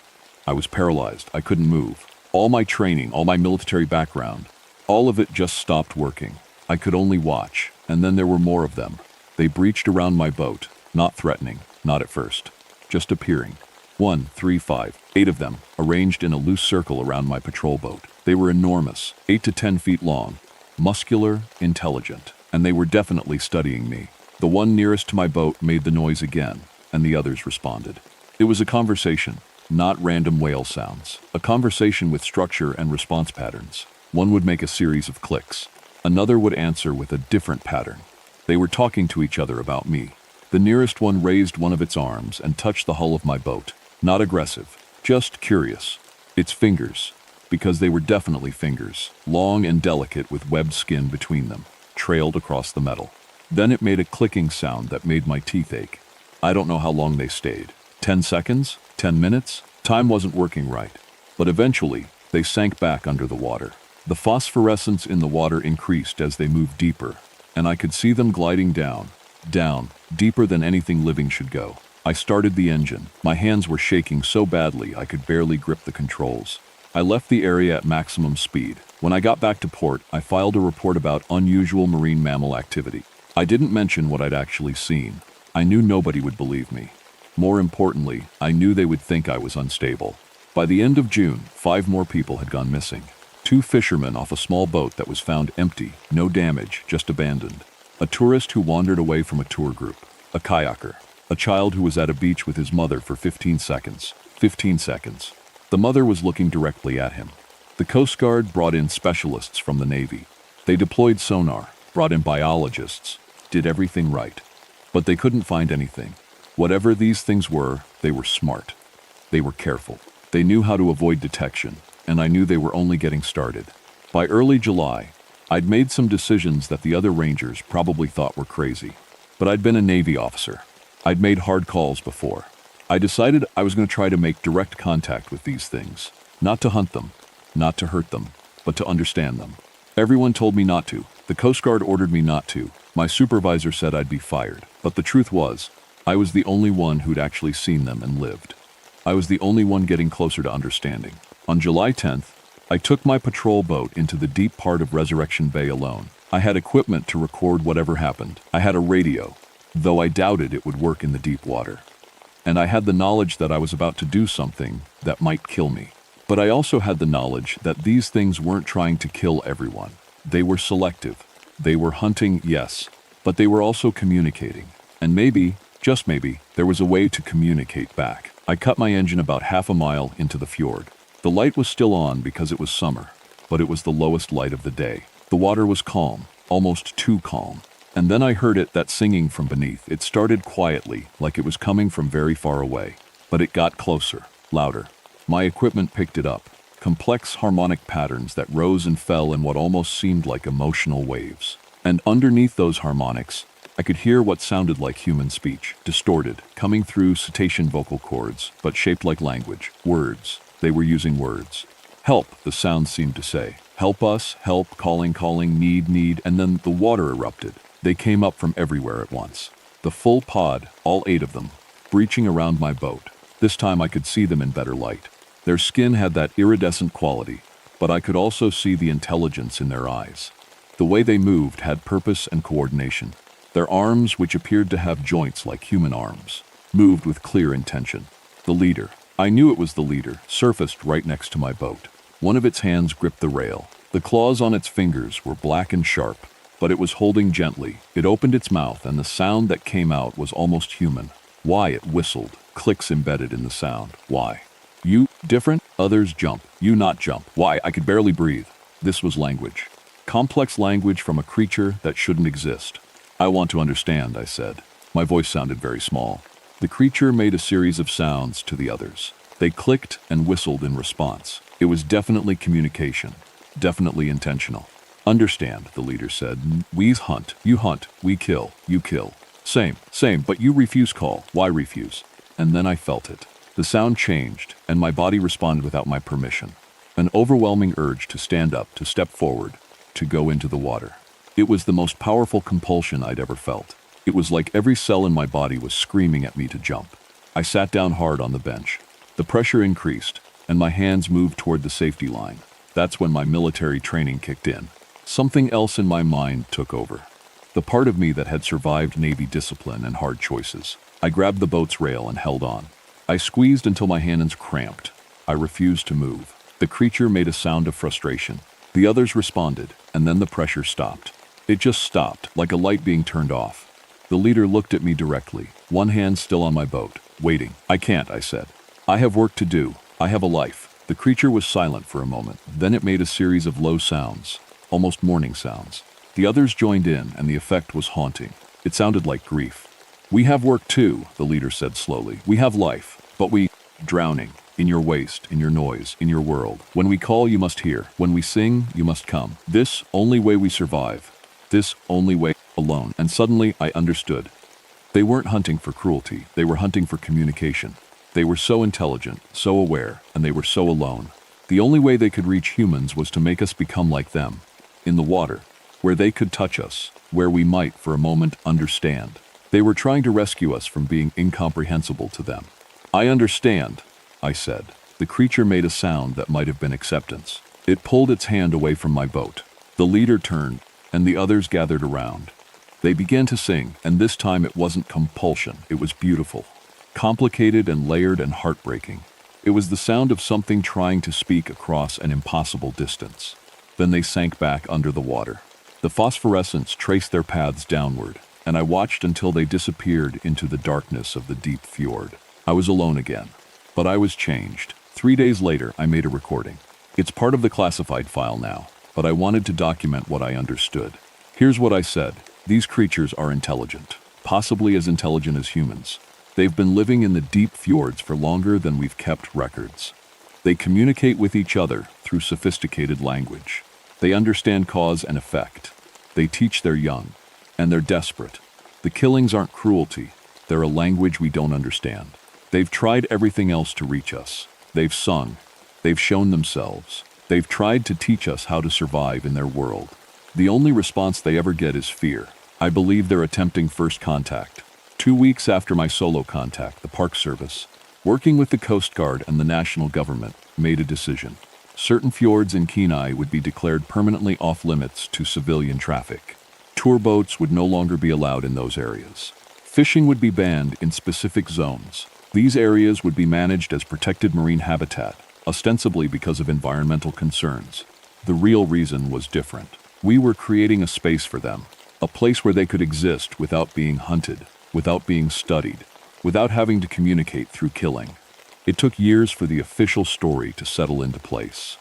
I was paralyzed. I couldn't move. All my training, all my military background, all of it just stopped working. I could only watch, and then there were more of them. They breached around my boat, not threatening, not at first, just appearing. 1, 3, 5, 8 of them, arranged in a loose circle around my patrol boat. They were enormous, 8 to 10 feet long, muscular, intelligent, and they were definitely studying me. The one nearest to my boat made the noise again, and the others responded. It was a conversation, not random whale sounds. A conversation with structure and response patterns. One would make a series of clicks. Another would answer with a different pattern. They were talking to each other about me. The nearest one raised one of its arms and touched the hull of my boat. Not aggressive, just curious. Its fingers, because they were definitely fingers, long and delicate with webbed skin between them, trailed across the metal. Then it made a clicking sound that made my teeth ache. I don't know how long they stayed. 10 seconds? 10 minutes? Time wasn't working right. But eventually, they sank back under the water. The phosphorescence in the water increased as they moved deeper, and I could see them gliding down, deeper than anything living should go. I started the engine. My hands were shaking so badly I could barely grip the controls. I left the area at maximum speed. When I got back to port, I filed a report about unusual marine mammal activity. I didn't mention what I'd actually seen. I knew nobody would believe me. More importantly, I knew they would think I was unstable. By the end of June, 5 more people had gone missing. 2 fishermen off a small boat that was found empty, no damage, just abandoned. A tourist who wandered away from a tour group. A kayaker. A child who was at a beach with his mother for 15 seconds. 15 seconds. The mother was looking directly at him. The Coast Guard brought in specialists from the Navy. They deployed sonar, brought in biologists, did everything right. But they couldn't find anything. Whatever these things were, they were smart. They were careful. They knew how to avoid detection, and I knew they were only getting started. By early July, I'd made some decisions that the other rangers probably thought were crazy. But I'd been a Navy officer. I'd made hard calls before. I decided I was going to try to make direct contact with these things. Not to hunt them, not to hurt them, but to understand them. Everyone told me not to. The Coast Guard ordered me not to. My supervisor said I'd be fired. But the truth was, I was the only one who'd actually seen them and lived. I was the only one getting closer to understanding. On July 10th, I took my patrol boat into the deep part of Resurrection Bay alone. I had equipment to record whatever happened. I had a radio, though I doubted it would work in the deep water. And I had the knowledge that I was about to do something that might kill me. But I also had the knowledge that these things weren't trying to kill everyone. They were selective. They were hunting, yes, but they were also communicating. And maybe, just maybe, there was a way to communicate back. I cut my engine about half a mile into the fjord. The light was still on because it was summer, but it was the lowest light of the day. The water was calm, almost too calm. And then I heard that singing from beneath. It started quietly, like it was coming from very far away. But it got closer, louder. My equipment picked it up. Complex harmonic patterns that rose and fell in what almost seemed like emotional waves. And underneath those harmonics, I could hear what sounded like human speech, distorted, coming through cetacean vocal cords, but shaped like language. Words. They were using words. Help, the sound seemed to say. Help us, help, calling, need, and then the water erupted. They came up from everywhere at once. The full pod, all 8 of them, breaching around my boat. This time I could see them in better light. Their skin had that iridescent quality, but I could also see the intelligence in their eyes. The way they moved had purpose and coordination. Their arms, which appeared to have joints like human arms, moved with clear intention. The leader, I knew it was the leader, surfaced right next to my boat. One of its hands gripped the rail. The claws on its fingers were black and sharp, but it was holding gently. It opened its mouth, and the sound that came out was almost human. Why, it whistled, clicks embedded in the sound. Why? You, different? Others jump. You not jump. Why, I could barely breathe. This was language. Complex language from a creature that shouldn't exist. I want to understand, I said. My voice sounded very small. The creature made a series of sounds to the others. They clicked and whistled in response. It was definitely communication. Definitely intentional. Understand, the leader said. We hunt. You hunt. We kill. You kill. Same, but you refuse call. Why refuse? And then I felt it. The sound changed, and my body responded without my permission. An overwhelming urge to stand up, to step forward, to go into the water. It was the most powerful compulsion I'd ever felt. It was like every cell in my body was screaming at me to jump. I sat down hard on the bench. The pressure increased, and my hands moved toward the safety line. That's when my military training kicked in. Something else in my mind took over. The part of me that had survived Navy discipline and hard choices. I grabbed the boat's rail and held on. I squeezed until my hands cramped. I refused to move. The creature made a sound of frustration. The others responded, and then the pressure stopped. It just stopped, like a light being turned off. The leader looked at me directly, one hand still on my boat, waiting. "I can't," I said. "I have work to do. I have a life." The creature was silent for a moment. Then it made a series of low sounds, almost mourning sounds. The others joined in, and the effect was haunting. It sounded like grief. "We have work too," the leader said slowly. "We have life, but we... drowning. In your waste, in your noise, in your world. When we call, you must hear. When we sing, you must come. This only way we survive. This only way alone." And suddenly I understood. They weren't hunting for cruelty. They were hunting for communication. They were so intelligent, so aware, and they were so alone. The only way they could reach humans was to make us become like them. In the water, where they could touch us, where we might, for a moment, understand. They were trying to rescue us from being incomprehensible to them. "I understand," I said. The creature made a sound that might have been acceptance. It pulled its hand away from my boat. The leader turned, and the others gathered around. They began to sing, and this time it wasn't compulsion. It was beautiful, complicated and layered and heartbreaking. It was the sound of something trying to speak across an impossible distance. Then they sank back under the water. The phosphorescence traced their paths downward, and I watched until they disappeared into the darkness of the deep fjord. I was alone again, but I was changed. 3 days later, I made a recording. It's part of the classified file now, but I wanted to document what I understood. Here's what I said. These creatures are intelligent, possibly as intelligent as humans. They've been living in the deep fjords for longer than we've kept records. They communicate with each other through sophisticated language. They understand cause and effect. They teach their young, and they're desperate. The killings aren't cruelty. They're a language we don't understand. They've tried everything else to reach us. They've sung. They've shown themselves. They've tried to teach us how to survive in their world. The only response they ever get is fear. I believe they're attempting first contact. 2 weeks after my solo contact, the Park Service, working with the Coast Guard and the national government, made a decision. Certain fjords in Kenai would be declared permanently off-limits to civilian traffic. Tour boats would no longer be allowed in those areas. Fishing would be banned in specific zones. These areas would be managed as protected marine habitat, ostensibly because of environmental concerns. The real reason was different. We were creating a space for them, a place where they could exist without being hunted, without being studied, without having to communicate through killing. It took years for the official story to settle into place.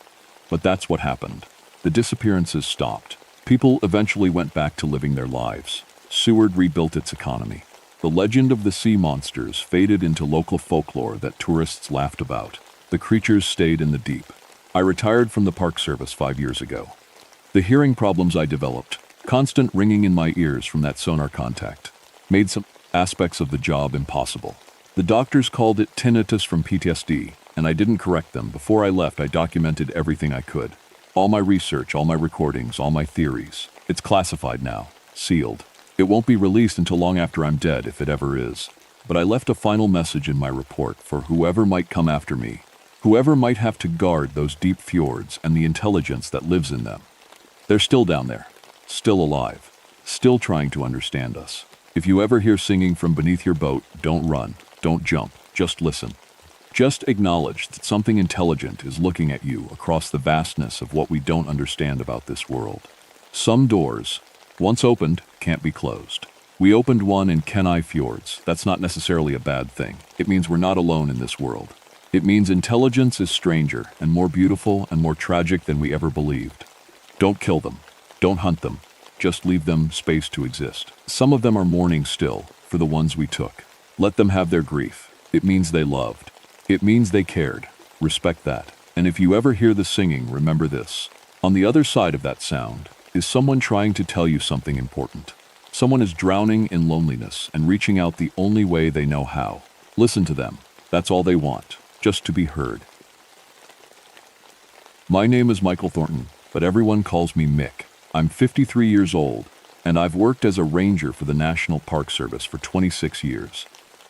But that's what happened. The disappearances stopped. People eventually went back to living their lives. Seward rebuilt its economy. The legend of the sea monsters faded into local folklore that tourists laughed about. The creatures stayed in the deep. I retired from the Park Service 5 years ago. The hearing problems I developed, constant ringing in my ears from that sonar contact, made some aspects of the job impossible. The doctors called it tinnitus from PTSD, and I didn't correct them. Before I left, I documented everything I could. All my research, all my recordings, all my theories. It's classified now, sealed. It won't be released until long after I'm dead, if it ever is. But I left a final message in my report for whoever might come after me, whoever might have to guard those deep fjords and the intelligence that lives in them. They're still down there, still alive, still trying to understand us. If you ever hear singing from beneath your boat, don't run, don't jump, just listen. Just acknowledge that something intelligent is looking at you across the vastness of what we don't understand about this world. Some doors, once opened, can't be closed. We opened one in Kenai Fjords. That's not necessarily a bad thing. It means we're not alone in this world. It means intelligence is stranger and more beautiful and more tragic than we ever believed. Don't kill them. Don't hunt them. Just leave them space to exist. Some of them are mourning still for the ones we took. Let them have their grief. It means they loved. It means they cared. Respect that. And if you ever hear the singing, remember this. On the other side of that sound is someone trying to tell you something important. Someone is drowning in loneliness and reaching out the only way they know how. Listen to them. That's all they want, just to be heard. My name is Michael Thornton, but everyone calls me Mick. I'm 53 years old, and I've worked as a ranger for the National Park Service for 26 years.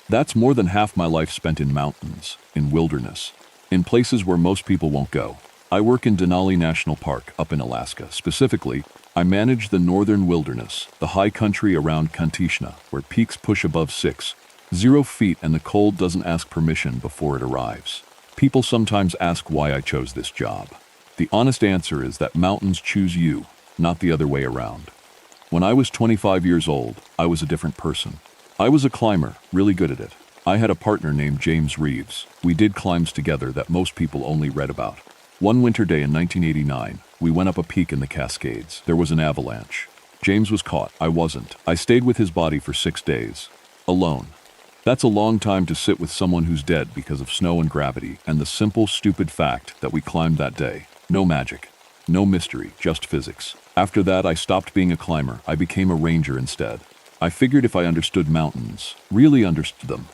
That's more than half my life spent in mountains, in wilderness, in places where most people won't go. I work in Denali National Park up in Alaska, specifically I manage the northern wilderness, the high country around Kantishna, where peaks push above 6,0 feet and the cold doesn't ask permission before it arrives. People sometimes ask why I chose this job. The honest answer is that mountains choose you, not the other way around. When I was 25 years old, I was a different person. I was a climber, really good at it. I had a partner named James Reeves. We did climbs together that most people only read about. One winter day in 1989, we went up a peak in the Cascades. There was an avalanche. James was caught. I wasn't. I stayed with his body for 6 days. Alone. That's a long time to sit with someone who's dead because of snow and gravity and the simple, stupid fact that we climbed that day. No magic. No mystery, just physics. After that, I stopped being a climber. I became a ranger instead. I figured if I understood mountains, really understood them,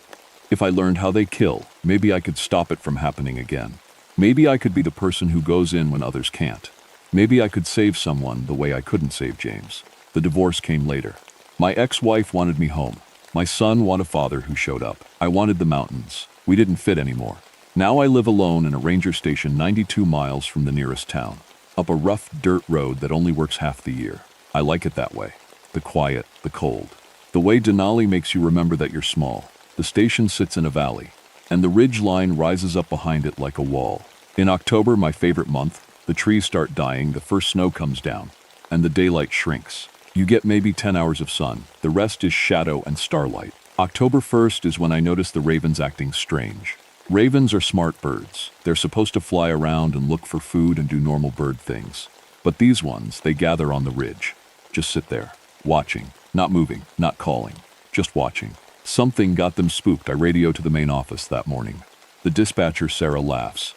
if I learned how they kill, maybe I could stop it from happening again. Maybe I could be the person who goes in when others can't. Maybe I could save someone the way I couldn't save James. The divorce came later. My ex-wife wanted me home. My son wanted a father who showed up. I wanted the mountains. We didn't fit anymore. Now I live alone in a ranger station 92 miles from the nearest town, up a rough dirt road that only works half the year. I like it that way. The quiet, the cold. The way Denali makes you remember that you're small. The station sits in a valley, and the ridge line rises up behind it like a wall. In October, my favorite month, the trees start dying, the first snow comes down, and the daylight shrinks. You get maybe 10 hours of sun. The rest is shadow and starlight. October 1st is when I notice the ravens acting strange. Ravens are smart birds. They're supposed to fly around and look for food and do normal bird things. But these ones, they gather on the ridge. Just sit there, watching, not moving, not calling, just watching. Something got them spooked. I radio to the main office that morning. The dispatcher, Sarah, laughs.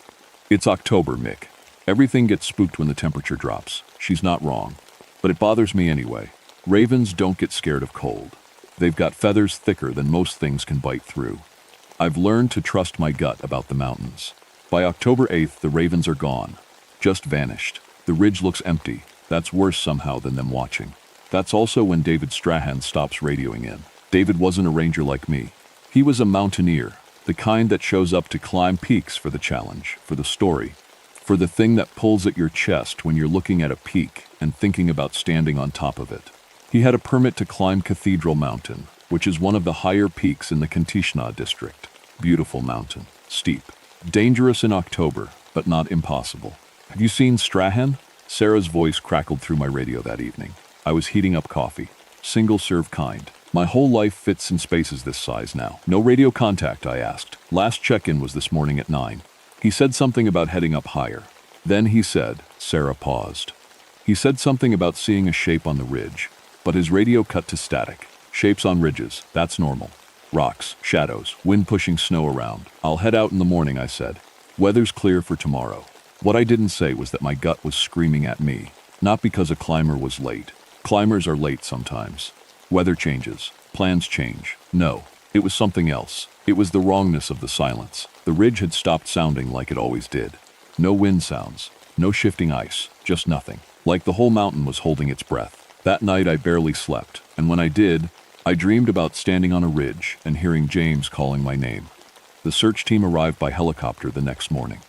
It's October, Mick. Everything gets spooked when the temperature drops. She's not wrong. But it bothers me anyway. Ravens don't get scared of cold. They've got feathers thicker than most things can bite through. I've learned to trust my gut about the mountains. By October 8th, the ravens are gone. Just vanished. The ridge looks empty. That's worse somehow than them watching. That's also when David Strahan stops radioing in. David wasn't a ranger like me. He was a mountaineer, the kind that shows up to climb peaks for the challenge, for the story, for the thing that pulls at your chest when you're looking at a peak and thinking about standing on top of it. He had a permit to climb Cathedral Mountain, which is one of the higher peaks in the Kantishna district. Beautiful mountain, steep, dangerous in October, but not impossible. Have you seen Strahan? Sarah's voice crackled through my radio that evening. I was heating up coffee, single-serve kind. My whole life fits in spaces this size now. No radio contact, I asked. Last check-in was this morning at 9. He said something about heading up higher. Then he said, Sarah paused. He said something about seeing a shape on the ridge, but his radio cut to static. Shapes on ridges, that's normal. Rocks, shadows, wind pushing snow around. I'll head out in the morning, I said. Weather's clear for tomorrow. What I didn't say was that my gut was screaming at me, not because a climber was late. Climbers are late sometimes. Weather changes. Plans change. No, it was something else. It was the wrongness of the silence. The ridge had stopped sounding like it always did. No wind sounds. No shifting ice. Just nothing. Like the whole mountain was holding its breath. That night I barely slept, and when I did, I dreamed about standing on a ridge and hearing James calling my name. The search team arrived by helicopter the next morning.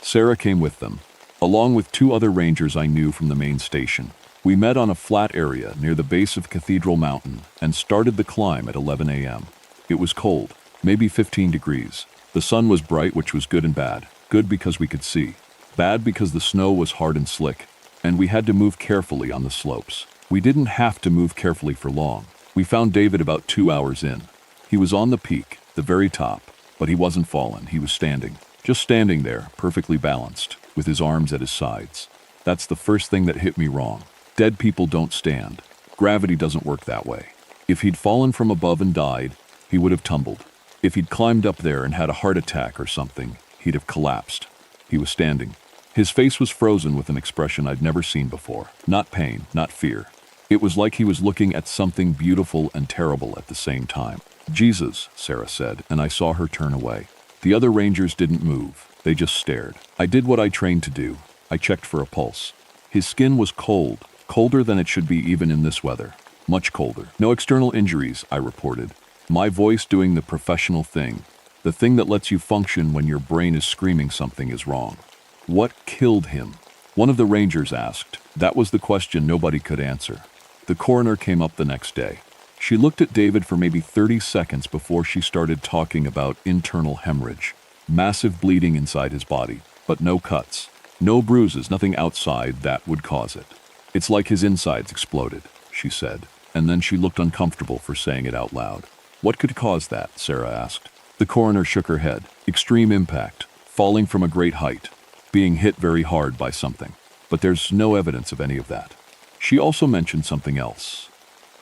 Sarah came with them, along with 2 other rangers I knew from the main station. We met on a flat area near the base of Cathedral Mountain and started the climb at 11 a.m. It was cold, maybe 15 degrees. The sun was bright, which was good and bad. Good because we could see. Bad because the snow was hard and slick, and we had to move carefully on the slopes. We didn't have to move carefully for long. We found David about 2 hours in. He was on the peak, the very top, but he wasn't fallen. He was standing. Just standing there, perfectly balanced, with his arms at his sides. That's the first thing that hit me wrong. Dead people don't stand. Gravity doesn't work that way. If he'd fallen from above and died, he would have tumbled. If he'd climbed up there and had a heart attack or something, he'd have collapsed. He was standing. His face was frozen with an expression I'd never seen before. Not pain, not fear. It was like he was looking at something beautiful and terrible at the same time. Jesus, Sarah said, and I saw her turn away. The other rangers didn't move. They just stared. I did what I trained to do. I checked for a pulse. His skin was cold, colder than it should be even in this weather. Much colder. No external injuries, I reported. My voice doing the professional thing. The thing that lets you function when your brain is screaming something is wrong. What killed him? One of the rangers asked. That was the question nobody could answer. The coroner came up the next day. She looked at David for maybe 30 seconds before she started talking about internal hemorrhage. Massive bleeding inside his body, but no cuts. No bruises, nothing outside that would cause it. It's like his insides exploded, she said, and then she looked uncomfortable for saying it out loud. What could cause that? Sarah asked. The coroner shook her head. Extreme impact, falling from a great height, being hit very hard by something. But there's no evidence of any of that. She also mentioned something else.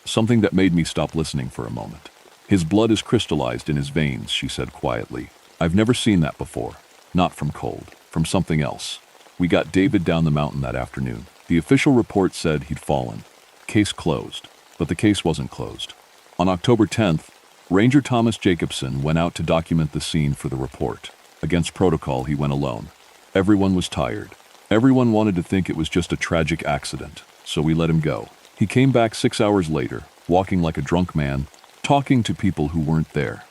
Something that made me stop listening for a moment. His blood is crystallized in his veins, she said quietly. I've never seen that before. Not from cold, from something else. We got David down the mountain that afternoon. The official report said he'd fallen. Case closed. But the case wasn't closed. On October 10th, Ranger Thomas Jacobson went out to document the scene for the report. Against protocol, he went alone. Everyone was tired. Everyone wanted to think it was just a tragic accident, so we let him go. He came back 6 hours later, walking like a drunk man, talking to people who weren't there.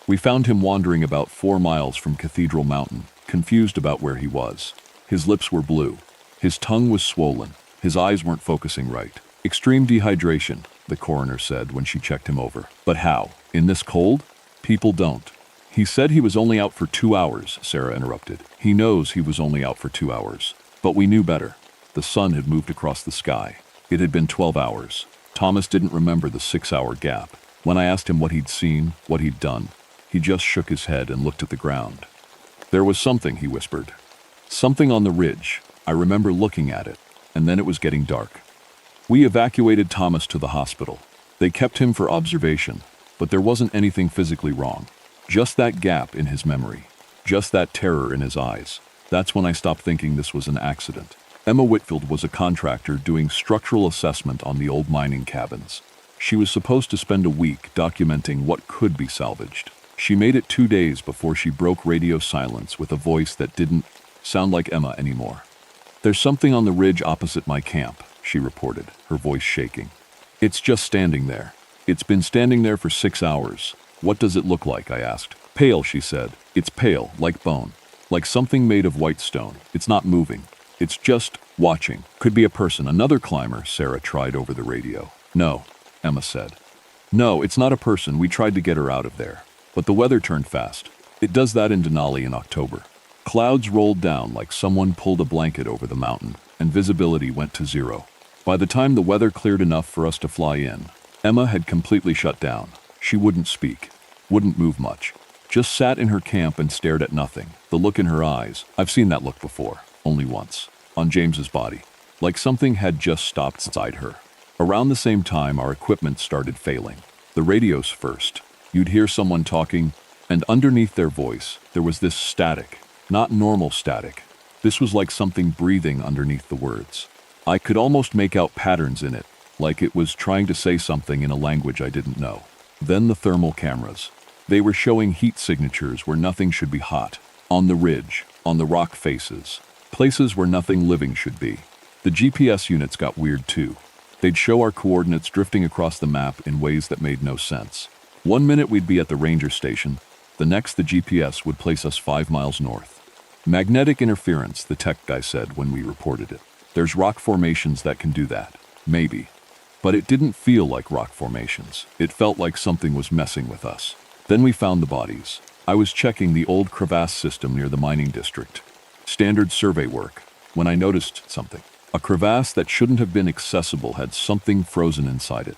We found him wandering about 4 miles from Cathedral Mountain, confused about where he was. His lips were blue. His tongue was swollen. His eyes weren't focusing right. Extreme dehydration, the coroner said when she checked him over. But how? In this cold? People don't. He said he was only out for 2 hours, Sarah interrupted. He knows he was only out for 2 hours. But we knew better. The sun had moved across the sky. It had been 12 hours. Thomas didn't remember the 6-hour gap. When I asked him what he'd seen, what he'd done, he just shook his head and looked at the ground. There was something, he whispered. Something on the ridge. I remember looking at it, and then it was getting dark. We evacuated Thomas to the hospital. They kept him for observation, but there wasn't anything physically wrong. Just that gap in his memory. Just that terror in his eyes. That's when I stopped thinking this was an accident. Emma Whitfield was a contractor doing structural assessment on the old mining cabins. She was supposed to spend a week documenting what could be salvaged. She made it 2 days before she broke radio silence with a voice that didn't sound like Emma anymore. There's something on the ridge opposite my camp, she reported, her voice shaking. It's just standing there. It's been standing there for 6 hours. What does it look like? I asked. Pale, she said. It's pale, like bone. Like something made of white stone. It's not moving. It's just watching. Could be a person, another climber, Sarah tried over the radio. No, Emma said. No, it's not a person. We tried to get her out of there. But the weather turned fast. It does that in Denali in October. Clouds rolled down like someone pulled a blanket over the mountain, and visibility went to 0. By the time the weather cleared enough for us to fly in, Emma had completely shut down. She wouldn't speak, wouldn't move much. Just sat in her camp and stared at nothing. The look in her eyes, I've seen that look before, only once, on James's body. Like something had just stopped inside her. Around the same time, our equipment started failing. The radios first. You'd hear someone talking, and underneath their voice, there was this static. Not normal static. This was like something breathing underneath the words. I could almost make out patterns in it, like it was trying to say something in a language I didn't know. Then the thermal cameras. They were showing heat signatures where nothing should be hot. On the ridge, on the rock faces, places where nothing living should be. The GPS units got weird too. They'd show our coordinates drifting across the map in ways that made no sense. 1 minute we'd be at the ranger station, the next the GPS would place us 5 miles north. Magnetic interference, the tech guy said when we reported it. There's rock formations that can do that. Maybe. But it didn't feel like rock formations. It felt like something was messing with us. Then we found the bodies. I was checking the old crevasse system near the mining district. Standard survey work. When I noticed something. A crevasse that shouldn't have been accessible had something frozen inside it.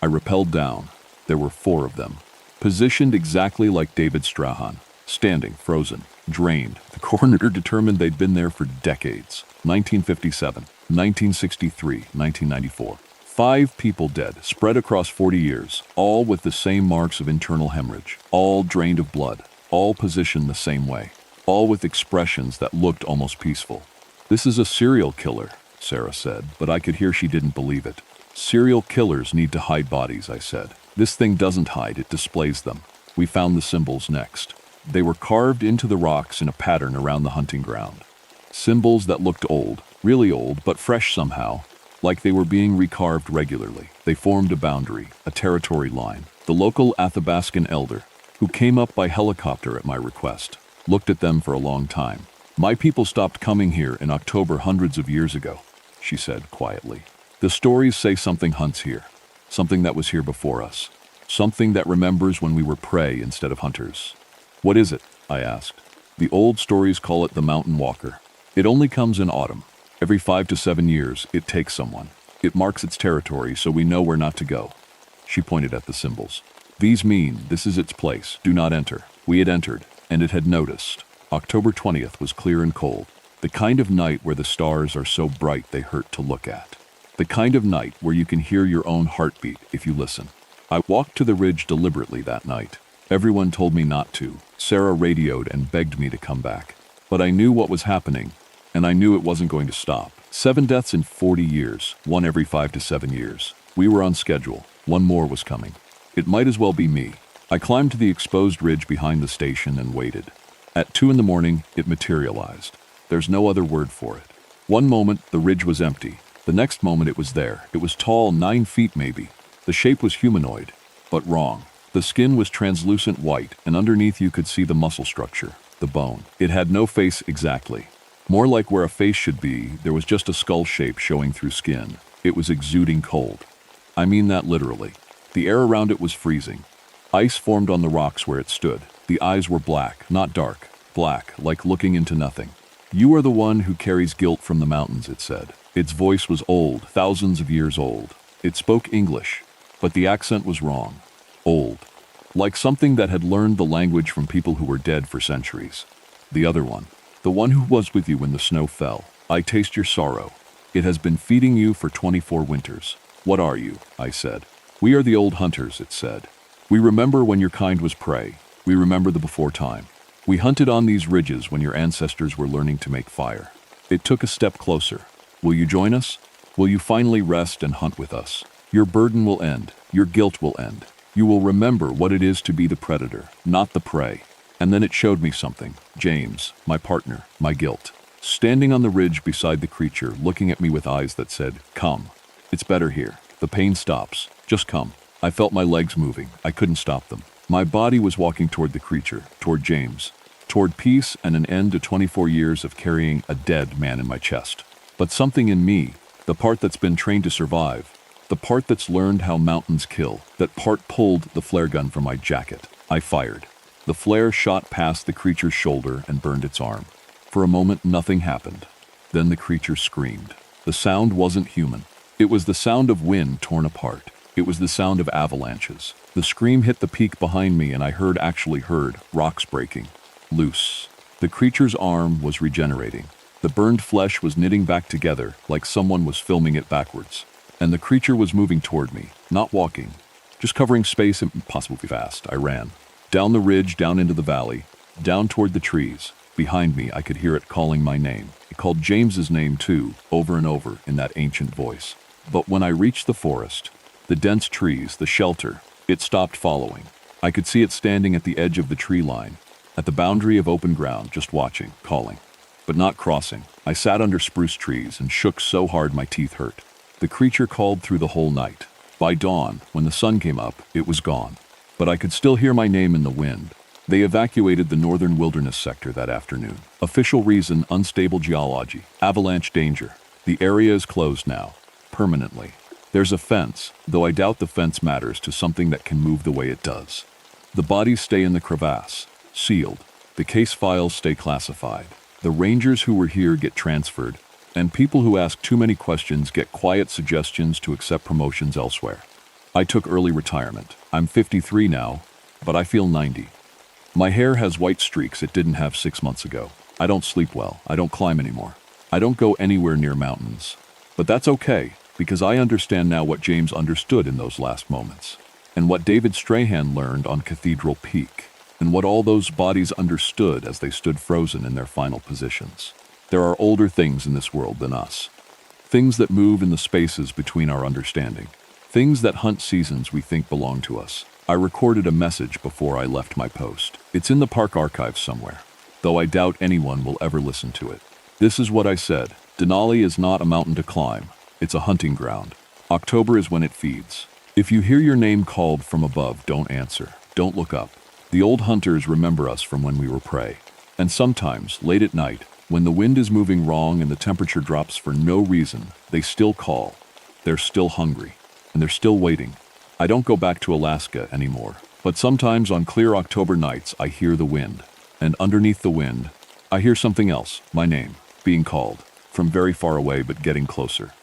I rappelled down. There were 4 of them. Positioned exactly like David Strahan. Standing, frozen, drained. The coroner determined they'd been there for decades. 1957, 1963, 1994. 5 people dead, spread across 40 years, all with the same marks of internal hemorrhage, all drained of blood, all positioned the same way, all with expressions that looked almost peaceful. This is a serial killer, Sarah said, but I could hear she didn't believe it. Serial killers need to hide bodies, I said. This thing doesn't hide, it displays them. We found the symbols next. They were carved into the rocks in a pattern around the hunting ground. Symbols that looked old, really old, but fresh somehow, like they were being recarved regularly. They formed a boundary, a territory line. The local Athabascan elder, who came up by helicopter at my request, looked at them for a long time. My people stopped coming here in October hundreds of years ago, she said quietly. The stories say something hunts here, something that was here before us, something that remembers when we were prey instead of hunters. What is it? I asked. The old stories call it the mountain walker. It only comes in autumn. Every 5 to 7 years, it takes someone. It marks its territory so we know where not to go. She pointed at the symbols. These mean this is its place, do not enter. We had entered, and it had noticed. October 20th was clear and cold. The kind of night where the stars are so bright they hurt to look at. The kind of night where you can hear your own heartbeat if you listen. I walked to the ridge deliberately that night. Everyone told me not to. Sarah radioed and begged me to come back. But I knew what was happening, and I knew it wasn't going to stop. 7 deaths in 40 years, 1 every 5 to 7 years. We were on schedule. 1 more was coming. It might as well be me. I climbed to the exposed ridge behind the station and waited. At 2 in the morning, it materialized. There's no other word for it. One moment, the ridge was empty. The next moment, it was there. It was tall, 9 feet maybe. The shape was humanoid, but wrong. The skin was translucent white, and underneath you could see the muscle structure, the bone. It had no face exactly. More like where a face should be, there was just a skull shape showing through skin. It was exuding cold. I mean that literally. The air around it was freezing. Ice formed on the rocks where it stood. The eyes were black, not dark. Black, like looking into nothing. You are the one who carries guilt from the mountains, it said. Its voice was old, thousands of years old. It spoke English, but the accent was wrong. Old. Like something that had learned the language from people who were dead for centuries. The other one. The one who was with you when the snow fell. I taste your sorrow. It has been feeding you for 24 winters. What are you? I said. We are the old hunters, it said. We remember when your kind was prey. We remember the before time. We hunted on these ridges when your ancestors were learning to make fire. It took a step closer. Will you join us? Will you finally rest and hunt with us? Your burden will end. Your guilt will end. You will remember what it is to be the predator, not the prey. And then it showed me something. James, my partner, my guilt. Standing on the ridge beside the creature, looking at me with eyes that said, come. It's better here. The pain stops. Just come. I felt my legs moving. I couldn't stop them. My body was walking toward the creature, toward James, toward peace and an end to 24 years of carrying a dead man in my chest. But something in me, the part that's been trained to survive, the part that's learned how mountains kill, that part pulled the flare gun from my jacket. I fired. The flare shot past the creature's shoulder and burned its arm. For a moment, nothing happened. Then the creature screamed. The sound wasn't human. It was the sound of wind torn apart. It was the sound of avalanches. The scream hit the peak behind me and I actually heard, rocks breaking. Loose. The creature's arm was regenerating. The burned flesh was knitting back together like someone was filming it backwards. And the creature was moving toward me, not walking, just covering space impossibly fast. I ran. Down the ridge, down into the valley, down toward the trees. Behind me, I could hear it calling my name. It called James's name too, over and over in that ancient voice. But when I reached the forest, the dense trees, the shelter, it stopped following. I could see it standing at the edge of the tree line, at the boundary of open ground, just watching, calling, but not crossing. I sat under spruce trees and shook so hard my teeth hurt. The creature called through the whole night. By dawn, when the sun came up, it was gone. But I could still hear my name in the wind. They evacuated the northern wilderness sector that afternoon. Official reason, unstable geology, avalanche danger. The area is closed now, permanently. There's a fence, though I doubt the fence matters to something that can move the way it does. The bodies stay in the crevasse, sealed. The case files stay classified. The rangers who were here get transferred, and people who ask too many questions get quiet suggestions to accept promotions elsewhere. I took early retirement. I'm 53 now, but I feel 90. My hair has white streaks it didn't have 6 months ago. I don't sleep well. I don't climb anymore. I don't go anywhere near mountains. But that's okay, because I understand now what James understood in those last moments, and what David Strahan learned on Cathedral Peak, and what all those bodies understood as they stood frozen in their final positions. There are older things in this world than us. Things that move in the spaces between our understanding. Things that hunt seasons we think belong to us. I recorded a message before I left my post. It's in the park archives somewhere, though I doubt anyone will ever listen to it. This is what I said. Denali is not a mountain to climb. It's a hunting ground. October is when it feeds. If you hear your name called from above, don't answer. Don't look up. The old hunters remember us from when we were prey. And sometimes, late at night, When the wind is moving wrong and the temperature drops for no reason, they still call. They're still hungry, and they're still waiting. I don't go back to Alaska anymore, but sometimes on clear October nights I hear the wind. And underneath the wind, I hear something else, my name, being called, from very far away but getting closer.